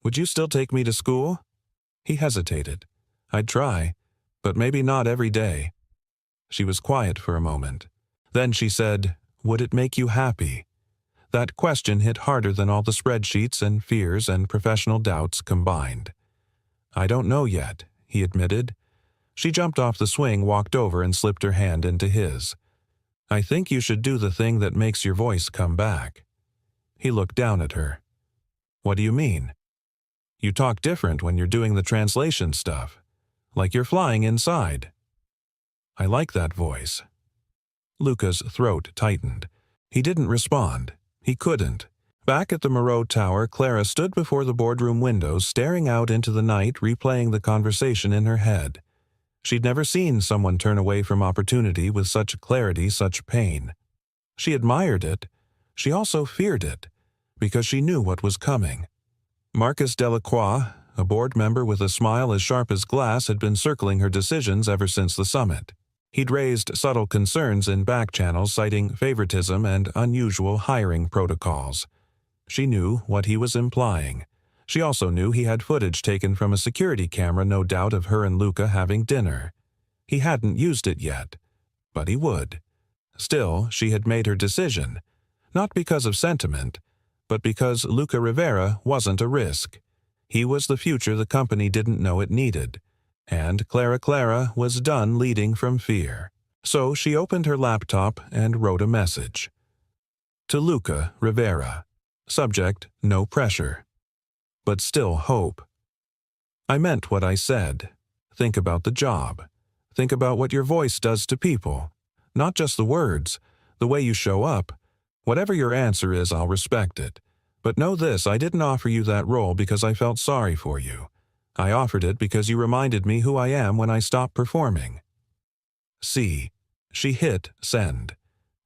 "Would you still take me to school?" He hesitated. "I'd try, but maybe not every day." She was quiet for a moment. Then she said, "Would it make you happy?" That question hit harder than all the spreadsheets and fears and professional doubts combined. "I don't know yet," he admitted. She jumped off the swing, walked over, and slipped her hand into his. "I think you should do the thing that makes your voice come back." He looked down at her. "What do you mean?" "You talk different when you're doing the translation stuff. Like you're flying inside." "I like that voice." Luca's throat tightened. He didn't respond. He couldn't. Back at the Moreau Tower, Clara stood before the boardroom windows, staring out into the night, replaying the conversation in her head. She'd never seen someone turn away from opportunity with such clarity, such pain. She admired it. She also feared it, because she knew what was coming. Marcus Delacroix, a board member with a smile as sharp as glass, had been circling her decisions ever since the summit. He'd raised subtle concerns in back channels, citing favoritism and unusual hiring protocols. She knew what he was implying. She also knew he had footage taken from a security camera, no doubt, of her and Luca having dinner. He hadn't used it yet, but he would. Still, she had made her decision, not because of sentiment, but because Luca Rivera wasn't a risk. He was the future the company didn't know it needed, and Clara was done leading from fear. So she opened her laptop and wrote a message. To Luca Rivera. Subject, no pressure. But still hope. I meant what I said. Think about the job. Think about what your voice does to people. Not just the words, the way you show up. Whatever your answer is, I'll respect it. But know this, I didn't offer you that role because I felt sorry for you. I offered it because you reminded me who I am when I stopped performing. See. She hit send,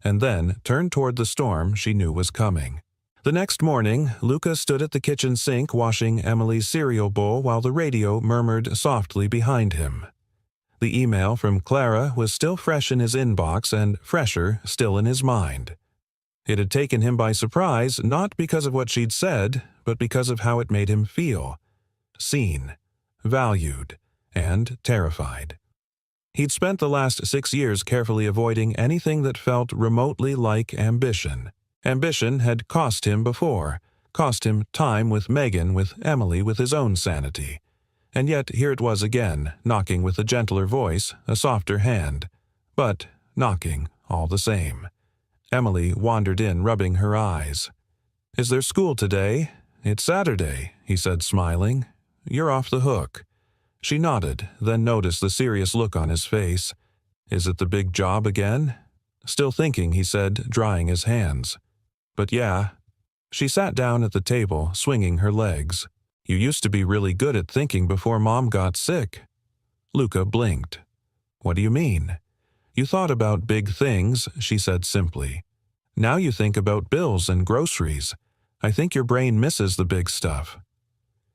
and then turned toward the storm she knew was coming. The next morning, Luca stood at the kitchen sink washing Emily's cereal bowl while the radio murmured softly behind him. The email from Clara was still fresh in his inbox and fresher still in his mind. It had taken him by surprise, not because of what she'd said, but because of how it made him feel. Seen, valued, and terrified. He'd spent the last 6 years carefully avoiding anything that felt remotely like ambition. Ambition had cost him before, cost him time with Megan, with Emily, with his own sanity. And yet here it was again, knocking with a gentler voice, a softer hand. But knocking all the same. Emily wandered in, rubbing her eyes. Is there school today? It's Saturday, he said, smiling. You're off the hook. She nodded, then noticed the serious look on his face. Is it the big job again? Still thinking, he said, drying his hands. But yeah. She sat down at the table, swinging her legs. You used to be really good at thinking before Mom got sick. Luca blinked. What do you mean? You thought about big things, she said simply. Now you think about bills and groceries. I think your brain misses the big stuff.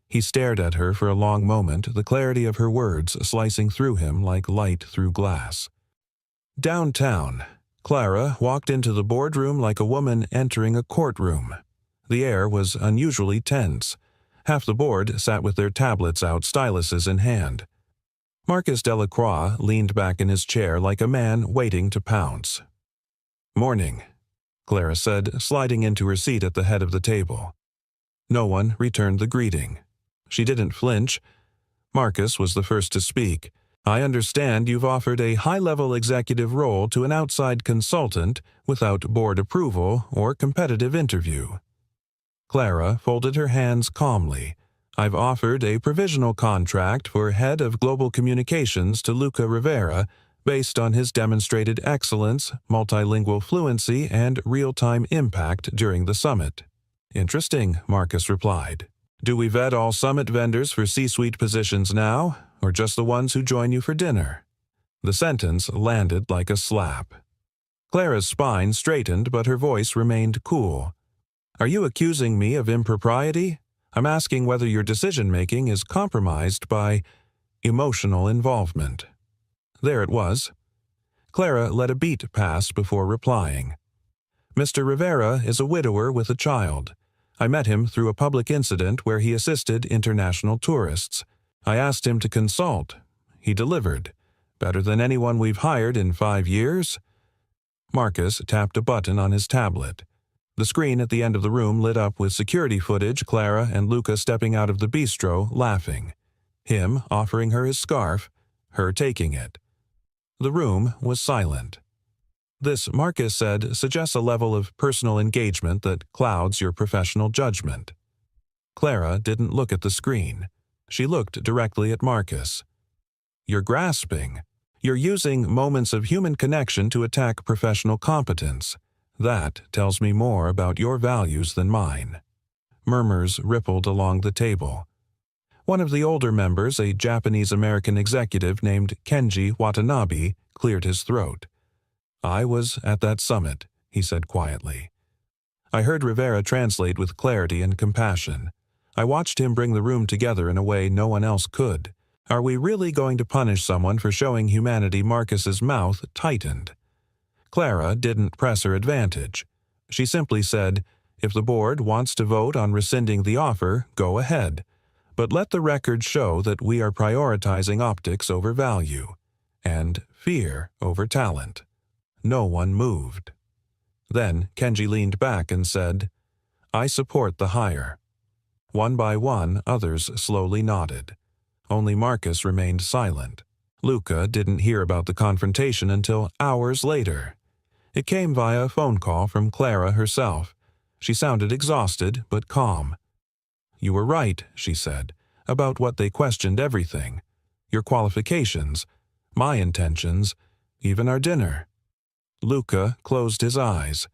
He stared at her for a long moment, the clarity of her words slicing through him like light through glass. Downtown, Clara walked into the boardroom like a woman entering a courtroom. The air was unusually tense. Half the board sat with their tablets out, styluses in hand. Marcus Delacroix leaned back in his chair like a man waiting to pounce. Morning, Clara said, sliding into her seat at the head of the table. No one returned the greeting. She didn't flinch. Marcus was the first to speak. I understand you've offered a high-level executive role to an outside consultant without board approval or competitive interview. Clara folded her hands calmly. I've offered a provisional contract for head of global communications to Luca Rivera based on his demonstrated excellence, multilingual fluency, and real-time impact during the summit. Interesting, Marcus replied. Do we vet all summit vendors for C-suite positions now, or just the ones who join you for dinner? The sentence landed like a slap. Clara's spine straightened, but her voice remained cool. Are you accusing me of impropriety? I'm asking whether your decision-making is compromised by emotional involvement. There it was. Clara let a beat pass before replying. Mr. Rivera is a widower with a child. I met him through a public incident where he assisted international tourists. I asked him to consult. He delivered. Better than anyone we've hired in 5 years. Marcus tapped a button on his tablet. The screen at the end of the room lit up with security footage, Clara and Luca stepping out of the bistro, laughing. Him offering her his scarf, her taking it. The room was silent. This, Marcus said, suggests a level of personal engagement that clouds your professional judgment. Clara didn't look at the screen. She looked directly at Marcus. You're grasping. You're using moments of human connection to attack professional competence. That tells me more about your values than mine." Murmurs rippled along the table. One of the older members, a Japanese-American executive named Kenji Watanabe, cleared his throat. "I was at that summit," he said quietly. I heard Rivera translate with clarity and compassion. I watched him bring the room together in a way no one else could. Are we really going to punish someone for showing humanity? Marcus's mouth tightened. Clara didn't press her advantage. She simply said, "If the board wants to vote on rescinding the offer, go ahead. But let the record show that we are prioritizing optics over value, and fear over talent." No one moved. Then Kenji leaned back and said, "I support the hire." One by one, others slowly nodded. Only Marcus remained silent. Luca didn't hear about the confrontation until hours later. It came via a phone call from Clara herself. She sounded exhausted but calm. "You were right," she said, "about what they questioned everything. Your qualifications, my intentions, even our dinner." Luca closed his eyes.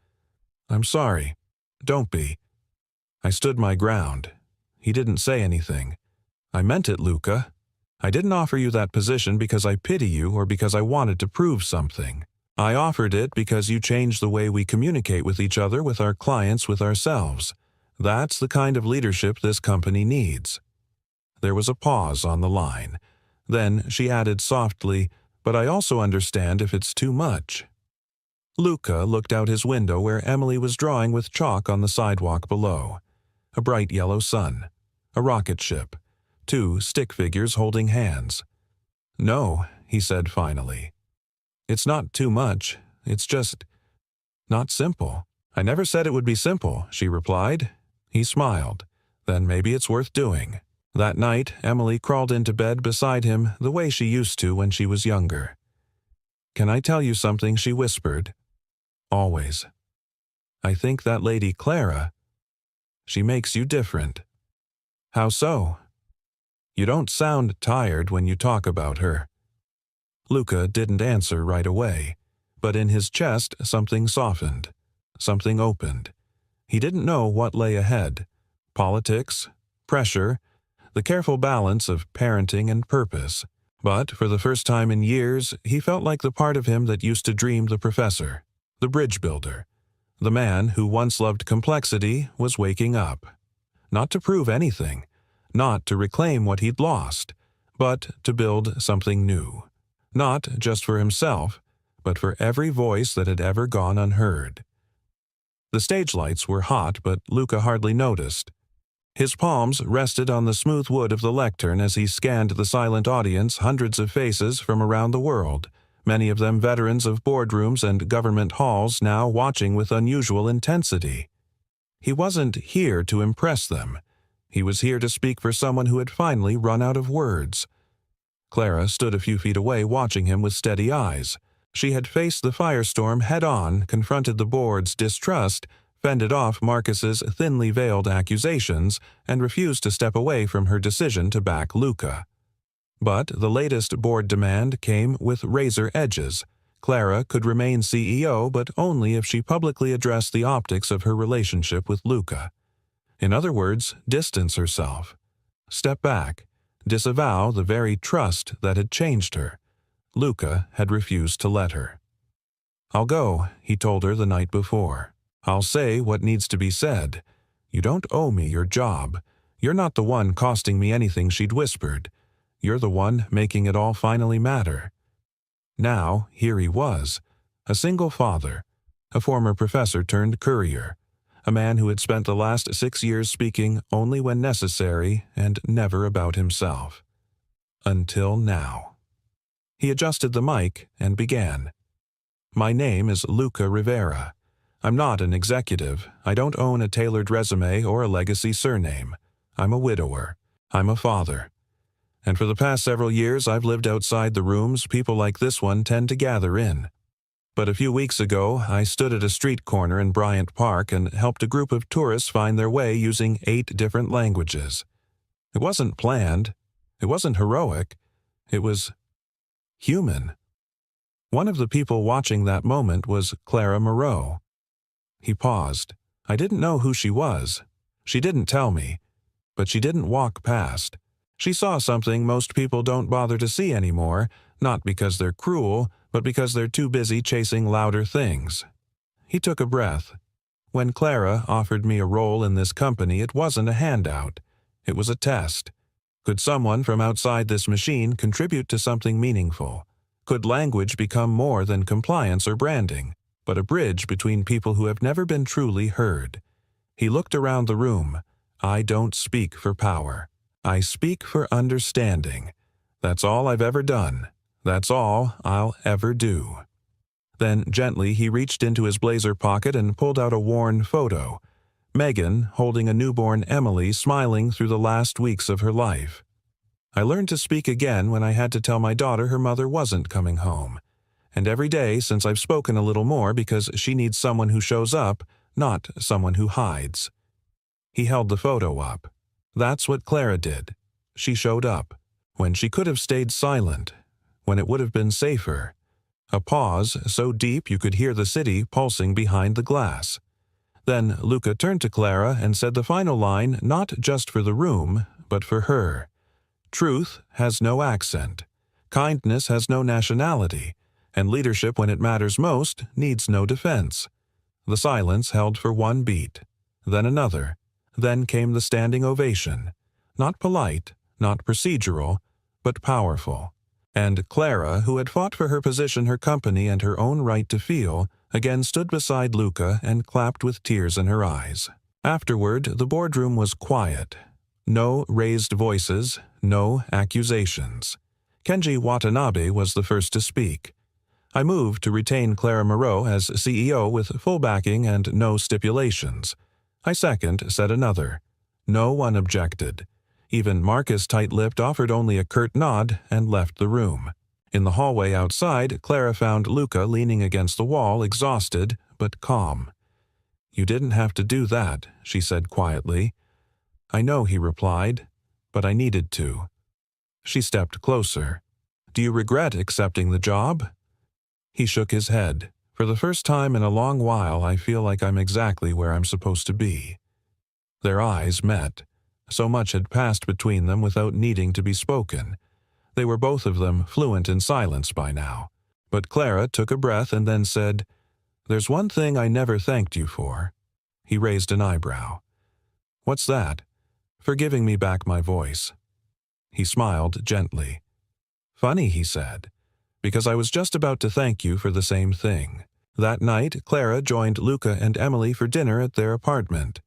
"I'm sorry. Don't be." I stood my ground. He didn't say anything. "I meant it, Luca. I didn't offer you that position because I pity you or because I wanted to prove something. I offered it because you changed the way we communicate with each other, with our clients, with ourselves. That's the kind of leadership this company needs." There was a pause on the line. Then she added softly, "But I also understand if it's too much." Luca looked out his window where Emily was drawing with chalk on the sidewalk below. A bright yellow sun. A rocket ship. 2 stick figures holding hands. "No," he said finally. "It's not too much. It's just not simple." "I never said it would be simple," she replied. He smiled. "Then maybe it's worth doing." That night, Emily crawled into bed beside him the way she used to when she was younger. "Can I tell you something?" she whispered. "Always. I think that lady Clara, she makes you different." "How so?" "You don't sound tired when you talk about her." Luca didn't answer right away, but in his chest something softened. Something opened. He didn't know what lay ahead. Politics, pressure, the careful balance of parenting and purpose. But for the first time in years, he felt like the part of him that used to dream the professor, the bridge builder. The man who once loved complexity was waking up. Not to prove anything, not to reclaim what he'd lost, but to build something new. Not just for himself, but for every voice that had ever gone unheard. The stage lights were hot, but Luca hardly noticed. His palms rested on the smooth wood of the lectern as he scanned the silent audience, hundreds of faces from around the world, many of them veterans of boardrooms and government halls now watching with unusual intensity. He wasn't here to impress them. He was here to speak for someone who had finally run out of words. Clara stood a few feet away watching him with steady eyes. She had faced the firestorm head-on, confronted the board's distrust, fended off Marcus's thinly veiled accusations, and refused to step away from her decision to back Luca. But the latest board demand came with razor edges. Clara could remain CEO, but only if she publicly addressed the optics of her relationship with Luca. In other words, distance herself. Step back. Disavow the very trust that had changed her. Luca had refused to let her. "I'll go," he told her the night before. "I'll say what needs to be said. You don't owe me your job. You're not the one costing me anything," she'd whispered. "You're the one making it all finally matter." Now, here he was, a single father, a former professor turned courier, a man who had spent the last 6 years speaking only when necessary and never about himself. Until now. He adjusted the mic and began. "My name is Luca Rivera. I'm not an executive. I don't own a tailored resume or a legacy surname. I'm a widower. I'm a father. And for the past several years, I've lived outside the rooms people like this one tend to gather in. But a few weeks ago, I stood at a street corner in Bryant Park and helped a group of tourists find their way using 8 different languages. It wasn't planned. It wasn't heroic. It was human. One of the people watching that moment was Clara Moreau. He paused. I didn't know who she was. She didn't tell me. But she didn't walk past. She saw something most people don't bother to see anymore, not because they're cruel, but because they're too busy chasing louder things. He took a breath. When Clara offered me a role in this company, it wasn't a handout. It was a test. Could someone from outside this machine contribute to something meaningful? Could language become more than compliance or branding, but a bridge between people who have never been truly heard? He looked around the room. I don't speak for power. I speak for understanding. That's all I've ever done. That's all I'll ever do. Then, gently, he reached into his blazer pocket and pulled out a worn photo. Megan holding a newborn Emily smiling through the last weeks of her life. I learned to speak again when I had to tell my daughter her mother wasn't coming home. And every day since I've spoken a little more because she needs someone who shows up, not someone who hides. He held the photo up. That's what Clara did. She showed up. When she could have stayed silent. When it would have been safer. A pause so deep you could hear the city pulsing behind the glass. Then Luca turned to Clara and said the final line not just for the room, but for her. Truth has no accent. Kindness has no nationality. And leadership when it matters most needs no defense. The silence held for one beat. Then another. Then came the standing ovation. Not polite, not procedural, but powerful. And Clara, who had fought for her position, her company, and her own right to feel, again stood beside Luca and clapped with tears in her eyes. Afterward, the boardroom was quiet. No raised voices, no accusations. Kenji Watanabe was the first to speak. I moved to retain Clara Moreau as CEO with full backing and no stipulations. I second, said another. No one objected. Even Marcus, tight-lipped, offered only a curt nod and left the room. In the hallway outside, Clara found Luca leaning against the wall, exhausted but calm. You didn't have to do that, she said quietly. I know, he replied, but I needed to. She stepped closer. Do you regret accepting the job? He shook his head. For the first time in a long while, I feel like I'm exactly where I'm supposed to be. Their eyes met. So much had passed between them without needing to be spoken. They were both of them fluent in silence by now. But Clara took a breath and then said, There's one thing I never thanked you for. He raised an eyebrow. What's that? For giving me back my voice. He smiled gently. Funny, he said, because I was just about to thank you for the same thing. That night, Clara joined Luca and Emily for dinner at their apartment.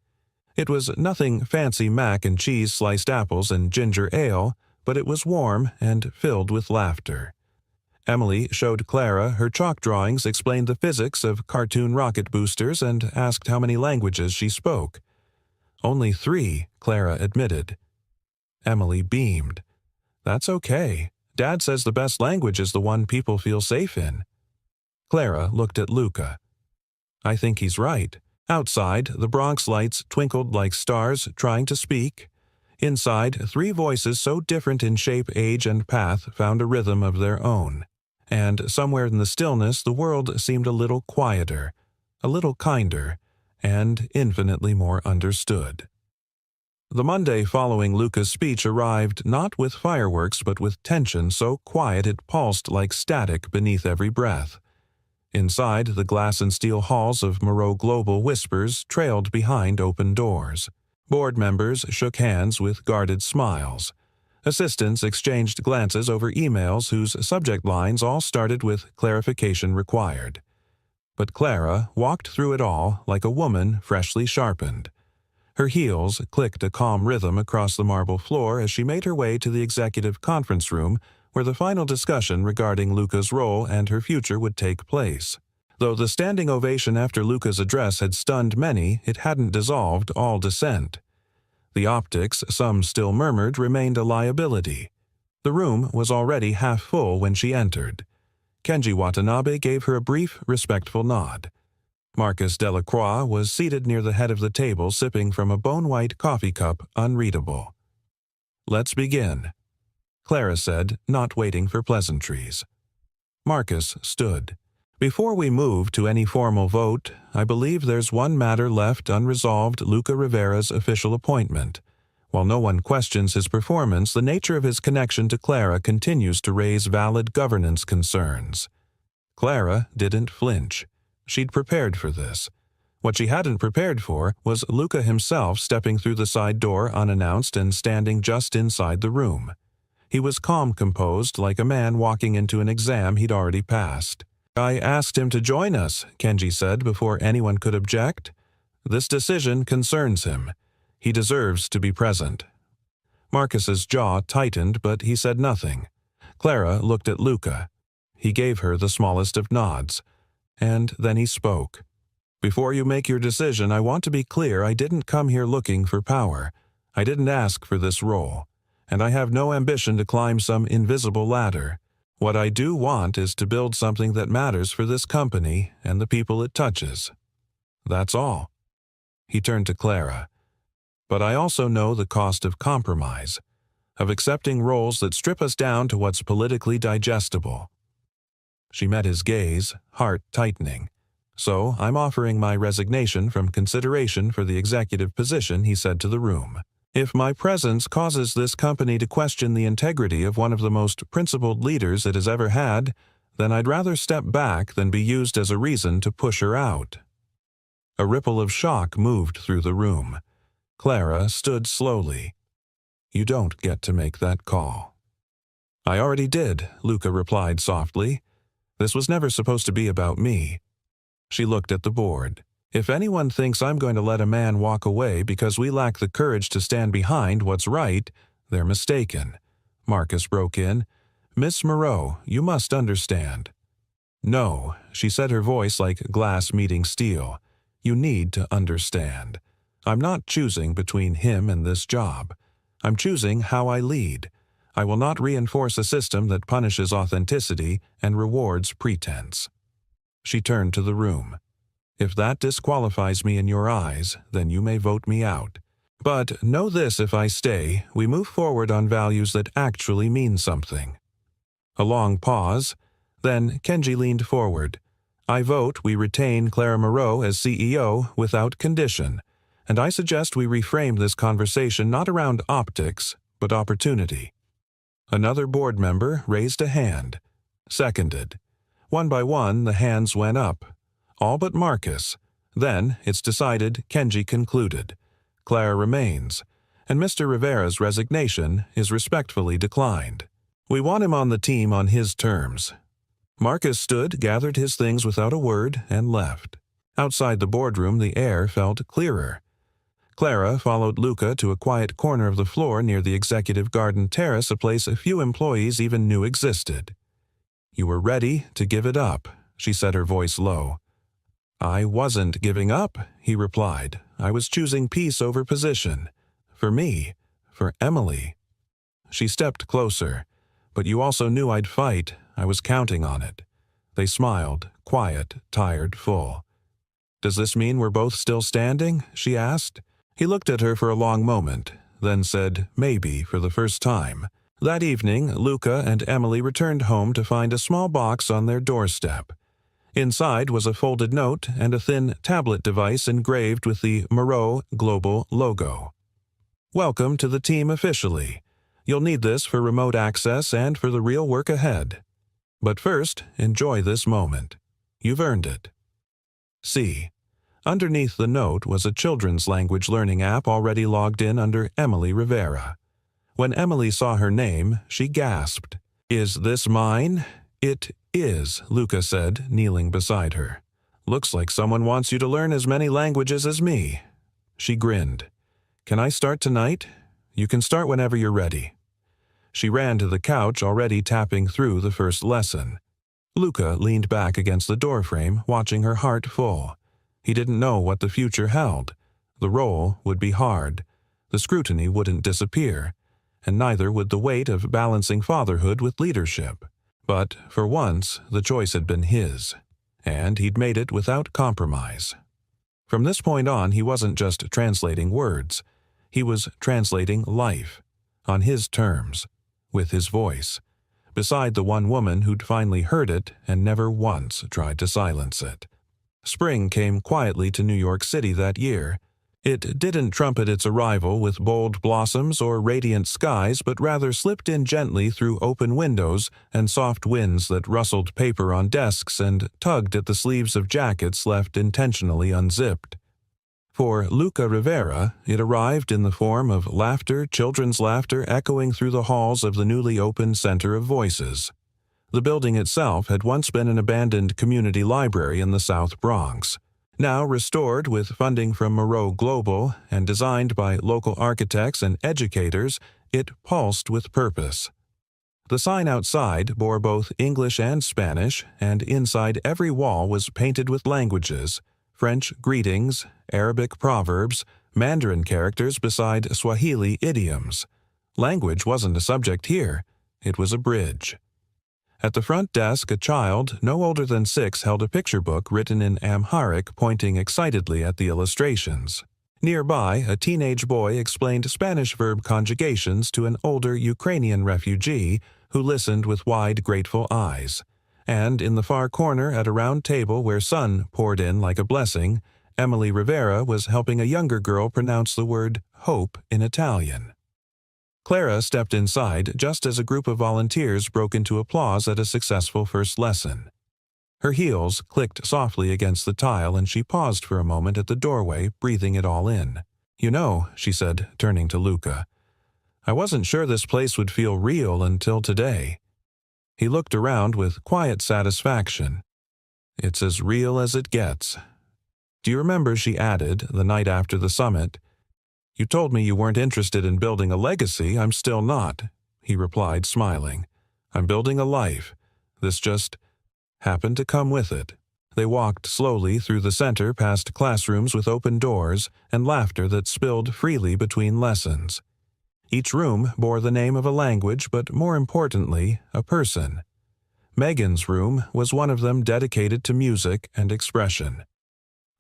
It was nothing fancy mac and cheese, sliced apples, and ginger ale, but it was warm and filled with laughter. Emily showed Clara her chalk drawings, explained the physics of cartoon rocket boosters, and asked how many languages she spoke. Only 3, Clara admitted. Emily beamed. That's okay. Dad says the best language is the one people feel safe in. Clara looked at Luca. I think he's right. Outside, the Bronx lights twinkled like stars, trying to speak. Inside, 3 voices so different in shape, age, and path found a rhythm of their own. And somewhere in the stillness, the world seemed a little quieter, a little kinder, and infinitely more understood. The Monday following Luca's speech arrived not with fireworks but with tension so quiet it pulsed like static beneath every breath. Inside, the glass and steel halls of Moreau Global whispers trailed behind open doors. Board members shook hands with guarded smiles. Assistants exchanged glances over emails whose subject lines all started with clarification required. But Clara walked through it all like a woman freshly sharpened. Her heels clicked a calm rhythm across the marble floor as she made her way to the executive conference room where the final discussion regarding Luca's role and her future would take place. Though the standing ovation after Luca's address had stunned many, it hadn't dissolved all dissent. The optics, some still murmured, remained a liability. The room was already half full when she entered. Kenji Watanabe gave her a brief, respectful nod. Marcus Delacroix was seated near the head of the table, sipping from a bone-white coffee cup, unreadable. Let's begin, Clara said, not waiting for pleasantries. Marcus stood. "Before we move to any formal vote, I believe there's one matter left unresolved: Luca Rivera's official appointment. While no one questions his performance, the nature of his connection to Clara continues to raise valid governance concerns." Clara didn't flinch. She'd prepared for this. What she hadn't prepared for was Luca himself stepping through the side door unannounced and standing just inside the room. He was calm composed, like a man walking into an exam he'd already passed. "I asked him to join us," Kenji said before anyone could object. "This decision concerns him. He deserves to be present." Marcus's jaw tightened, but he said nothing. Clara looked at Luca. He gave her the smallest of nods. And then he spoke. "Before you make your decision, I want to be clear I didn't come here looking for power. I didn't ask for this role. And I have no ambition to climb some invisible ladder. What I do want is to build something that matters for this company and the people it touches. That's all." He turned to Clara. "But I also know the cost of compromise, of accepting roles that strip us down to what's politically digestible." She met his gaze, heart tightening. "So I'm offering my resignation from consideration for the executive position," he said to the room. "If my presence causes this company to question the integrity of one of the most principled leaders it has ever had, then I'd rather step back than be used as a reason to push her out." A ripple of shock moved through the room. Clara stood slowly. "You don't get to make that call." "I already did," Luca replied softly. "This was never supposed to be about me." She looked at the board. "If anyone thinks I'm going to let a man walk away because we lack the courage to stand behind what's right, they're mistaken." Marcus broke in. "Miss Moreau, you must understand." "No," she said, her voice like glass meeting steel. "You need to understand. I'm not choosing between him and this job. I'm choosing how I lead. I will not reinforce a system that punishes authenticity and rewards pretense." She turned to the room. "If that disqualifies me in your eyes, then you may vote me out. But know this: if I stay, we move forward on values that actually mean something." A long pause. Then Kenji leaned forward. "I vote we retain Clara Moreau as CEO without condition, and I suggest we reframe this conversation not around optics, but opportunity." Another board member raised a hand. Seconded. One by one, the hands went up. All but Marcus. Then, it's decided, Kenji concluded. Clara remains, and Mr. Rivera's resignation is respectfully declined. We want him on the team on his terms. Marcus stood, gathered his things without a word, and left. Outside the boardroom, the air felt clearer. Clara followed Luca to a quiet corner of the floor near the executive garden terrace, a place a few employees even knew existed. "You were ready to give it up," she said, her voice low. "I wasn't giving up," he replied. "I was choosing peace over position. For me. For Emily." She stepped closer. "But you also knew I'd fight. I was counting on it." They smiled, quiet, tired, full. "Does this mean we're both still standing?" she asked. He looked at her for a long moment, then said, maybe for the first time. That evening, Luca and Emily returned home to find a small box on their doorstep. Inside was a folded note and a thin tablet device engraved with the Moreau Global logo. "Welcome to the team officially. You'll need this for remote access and for the real work ahead. But first, enjoy this moment. You've earned it." See. Underneath the note was a children's language learning app already logged in under Emily Rivera. When Emily saw her name, she gasped. "Is this mine?" "It is," Luca said, kneeling beside her. "Looks like someone wants you to learn as many languages as me." She grinned. "Can I start tonight?" "You can start whenever you're ready." She ran to the couch, already tapping through the first lesson. Luca leaned back against the doorframe, watching her, heart full. He didn't know what the future held. The role would be hard. The scrutiny wouldn't disappear, and neither would the weight of balancing fatherhood with leadership. But, for once, the choice had been his, and he'd made it without compromise. From this point on, he wasn't just translating words. He was translating life, on his terms, with his voice. beside the one woman who'd finally heard it and never once tried to silence it. Spring came quietly to New York City that year. It didn't trumpet its arrival with bold blossoms or radiant skies, but rather slipped in gently through open windows and soft winds that rustled paper on desks and tugged at the sleeves of jackets left intentionally unzipped. For Luca Rivera, it arrived in the form of laughter, children's laughter echoing through the halls of the newly opened Center of Voices. The building itself had once been an abandoned community library in the South Bronx. Now restored with funding from Moreau Global and designed by local architects and educators, it pulsed with purpose. The sign outside bore both English and Spanish, and inside every wall was painted with languages: French greetings, Arabic proverbs, Mandarin characters beside Swahili idioms. Language wasn't a subject here, it was a bridge. At the front desk, a child, no older than 6, held a picture book written in Amharic, pointing excitedly at the illustrations. Nearby, a teenage boy explained Spanish verb conjugations to an older Ukrainian refugee who listened with wide, grateful eyes. And in the far corner, at a round table where sun poured in like a blessing, Emily Rivera was helping a younger girl pronounce the word hope in Italian. Clara stepped inside just as a group of volunteers broke into applause at a successful first lesson. Her heels clicked softly against the tile and she paused for a moment at the doorway, breathing it all in. "You know," she said, turning to Luca, "I wasn't sure this place would feel real until today." He looked around with quiet satisfaction. "It's as real as it gets." "Do you remember," she added, the night after the summit, "you told me you weren't interested in building a legacy." "I'm still not," he replied, smiling. "I'm building a life. This just happened to come with it." They walked slowly through the center past classrooms with open doors and laughter that spilled freely between lessons. Each room bore the name of a language, but more importantly, a person. Megan's room was one of them, dedicated to music and expression.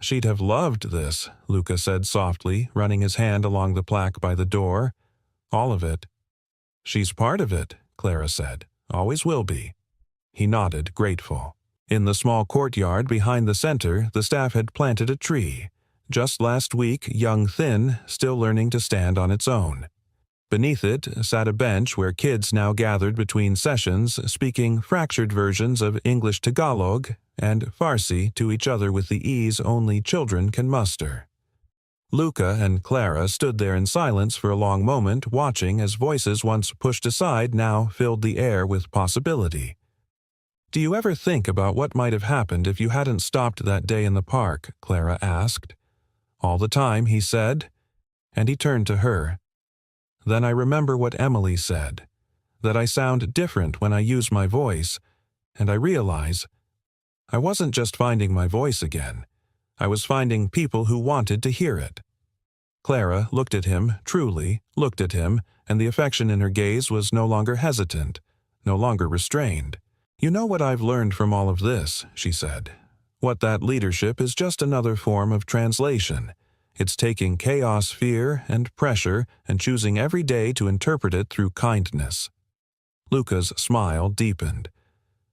"She'd have loved this," Luca said softly, running his hand along the plaque by the door. "All of it." "She's part of it," Clara said. "Always will be." He nodded, grateful. In the small courtyard behind the center, the staff had planted a tree. Just last week, young thin, still learning to stand on its own. Beneath it sat a bench where kids now gathered between sessions, speaking fractured versions of English Tagalog and Farsi to each other with the ease only children can muster. Luca and Clara stood there in silence for a long moment, watching as voices once pushed aside now filled the air with possibility. "Do you ever think about what might have happened if you hadn't stopped that day in the park?" Clara asked. "All the time," he said, and he turned to her. "Then I remember what Emily said, that I sound different when I use my voice, and I realize I wasn't just finding my voice again. I was finding people who wanted to hear it." Clara looked at him, truly looked at him, and the affection in her gaze was no longer hesitant, no longer restrained. "You know what I've learned from all of this," she said. "What that leadership is just another form of translation. It's taking chaos, fear, and pressure and choosing every day to interpret it through kindness." Luca's smile deepened.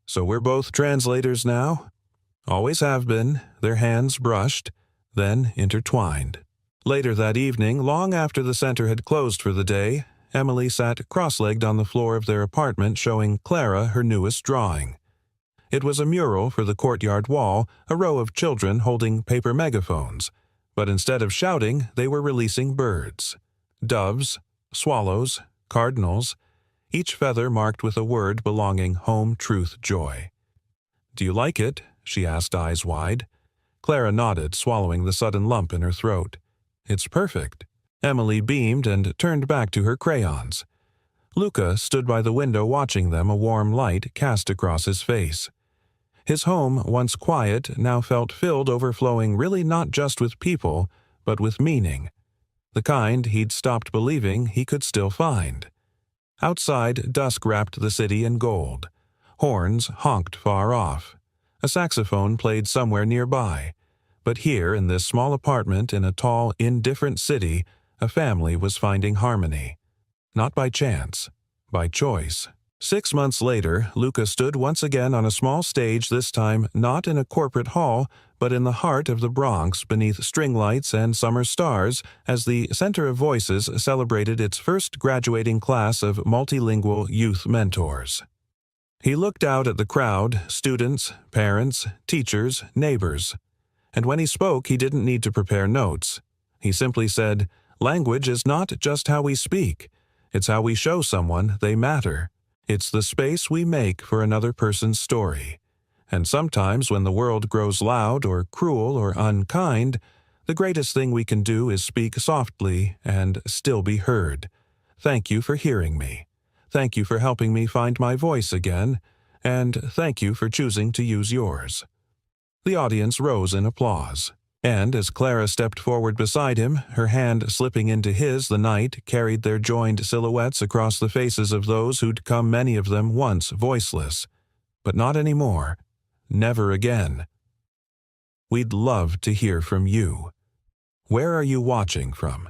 "So we're both translators now?" "Always have been," their hands brushed, then intertwined. Later that evening, long after the center had closed for the day, Emily sat cross-legged on the floor of their apartment showing Clara her newest drawing. It was a mural for the courtyard wall, a row of children holding paper megaphones. But instead of shouting, they were releasing birds. Doves, swallows, cardinals, each feather marked with a word belonging home, truth, joy. "Do you like it?" she asked, eyes wide. Clara nodded, swallowing the sudden lump in her throat. "It's perfect." Emily beamed and turned back to her crayons. Luca stood by the window watching them, a warm light cast across his face. His home, once quiet, now felt filled overflowing, really not just with people, but with meaning. The kind he'd stopped believing he could still find. Outside, dusk wrapped the city in gold. Horns honked far off. A saxophone played somewhere nearby. But here, in this small apartment in a tall, indifferent city, a family was finding harmony. Not by chance, by choice. 6 months later, Luca stood once again on a small stage, this time not in a corporate hall, but in the heart of the Bronx beneath string lights and summer stars, as the Center of Voices celebrated its first graduating class of multilingual youth mentors. He looked out at the crowd, students, parents, teachers, neighbors. And when he spoke, he didn't need to prepare notes. He simply said, "Language is not just how we speak. It's how we show someone they matter. It's the space we make for another person's story. And sometimes when the world grows loud or cruel or unkind, the greatest thing we can do is speak softly and still be heard. Thank you for hearing me. Thank you for helping me find my voice again. And thank you for choosing to use yours." The audience rose in applause. And as Clara stepped forward beside him, her hand slipping into his, the night carried their joined silhouettes across the faces of those who'd come, many of them once voiceless. But not anymore. Never again. We'd love to hear from you. Where are you watching from?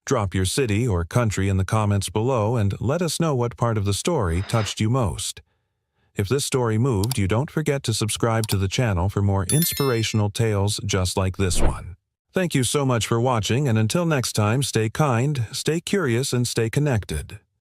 Drop your city or country in the comments below and let us know what part of the story touched you most. If this story moved you, don't forget to subscribe to the channel for more inspirational tales just like this one. Thank you so much for watching, and until next time, stay kind, stay curious, and stay connected.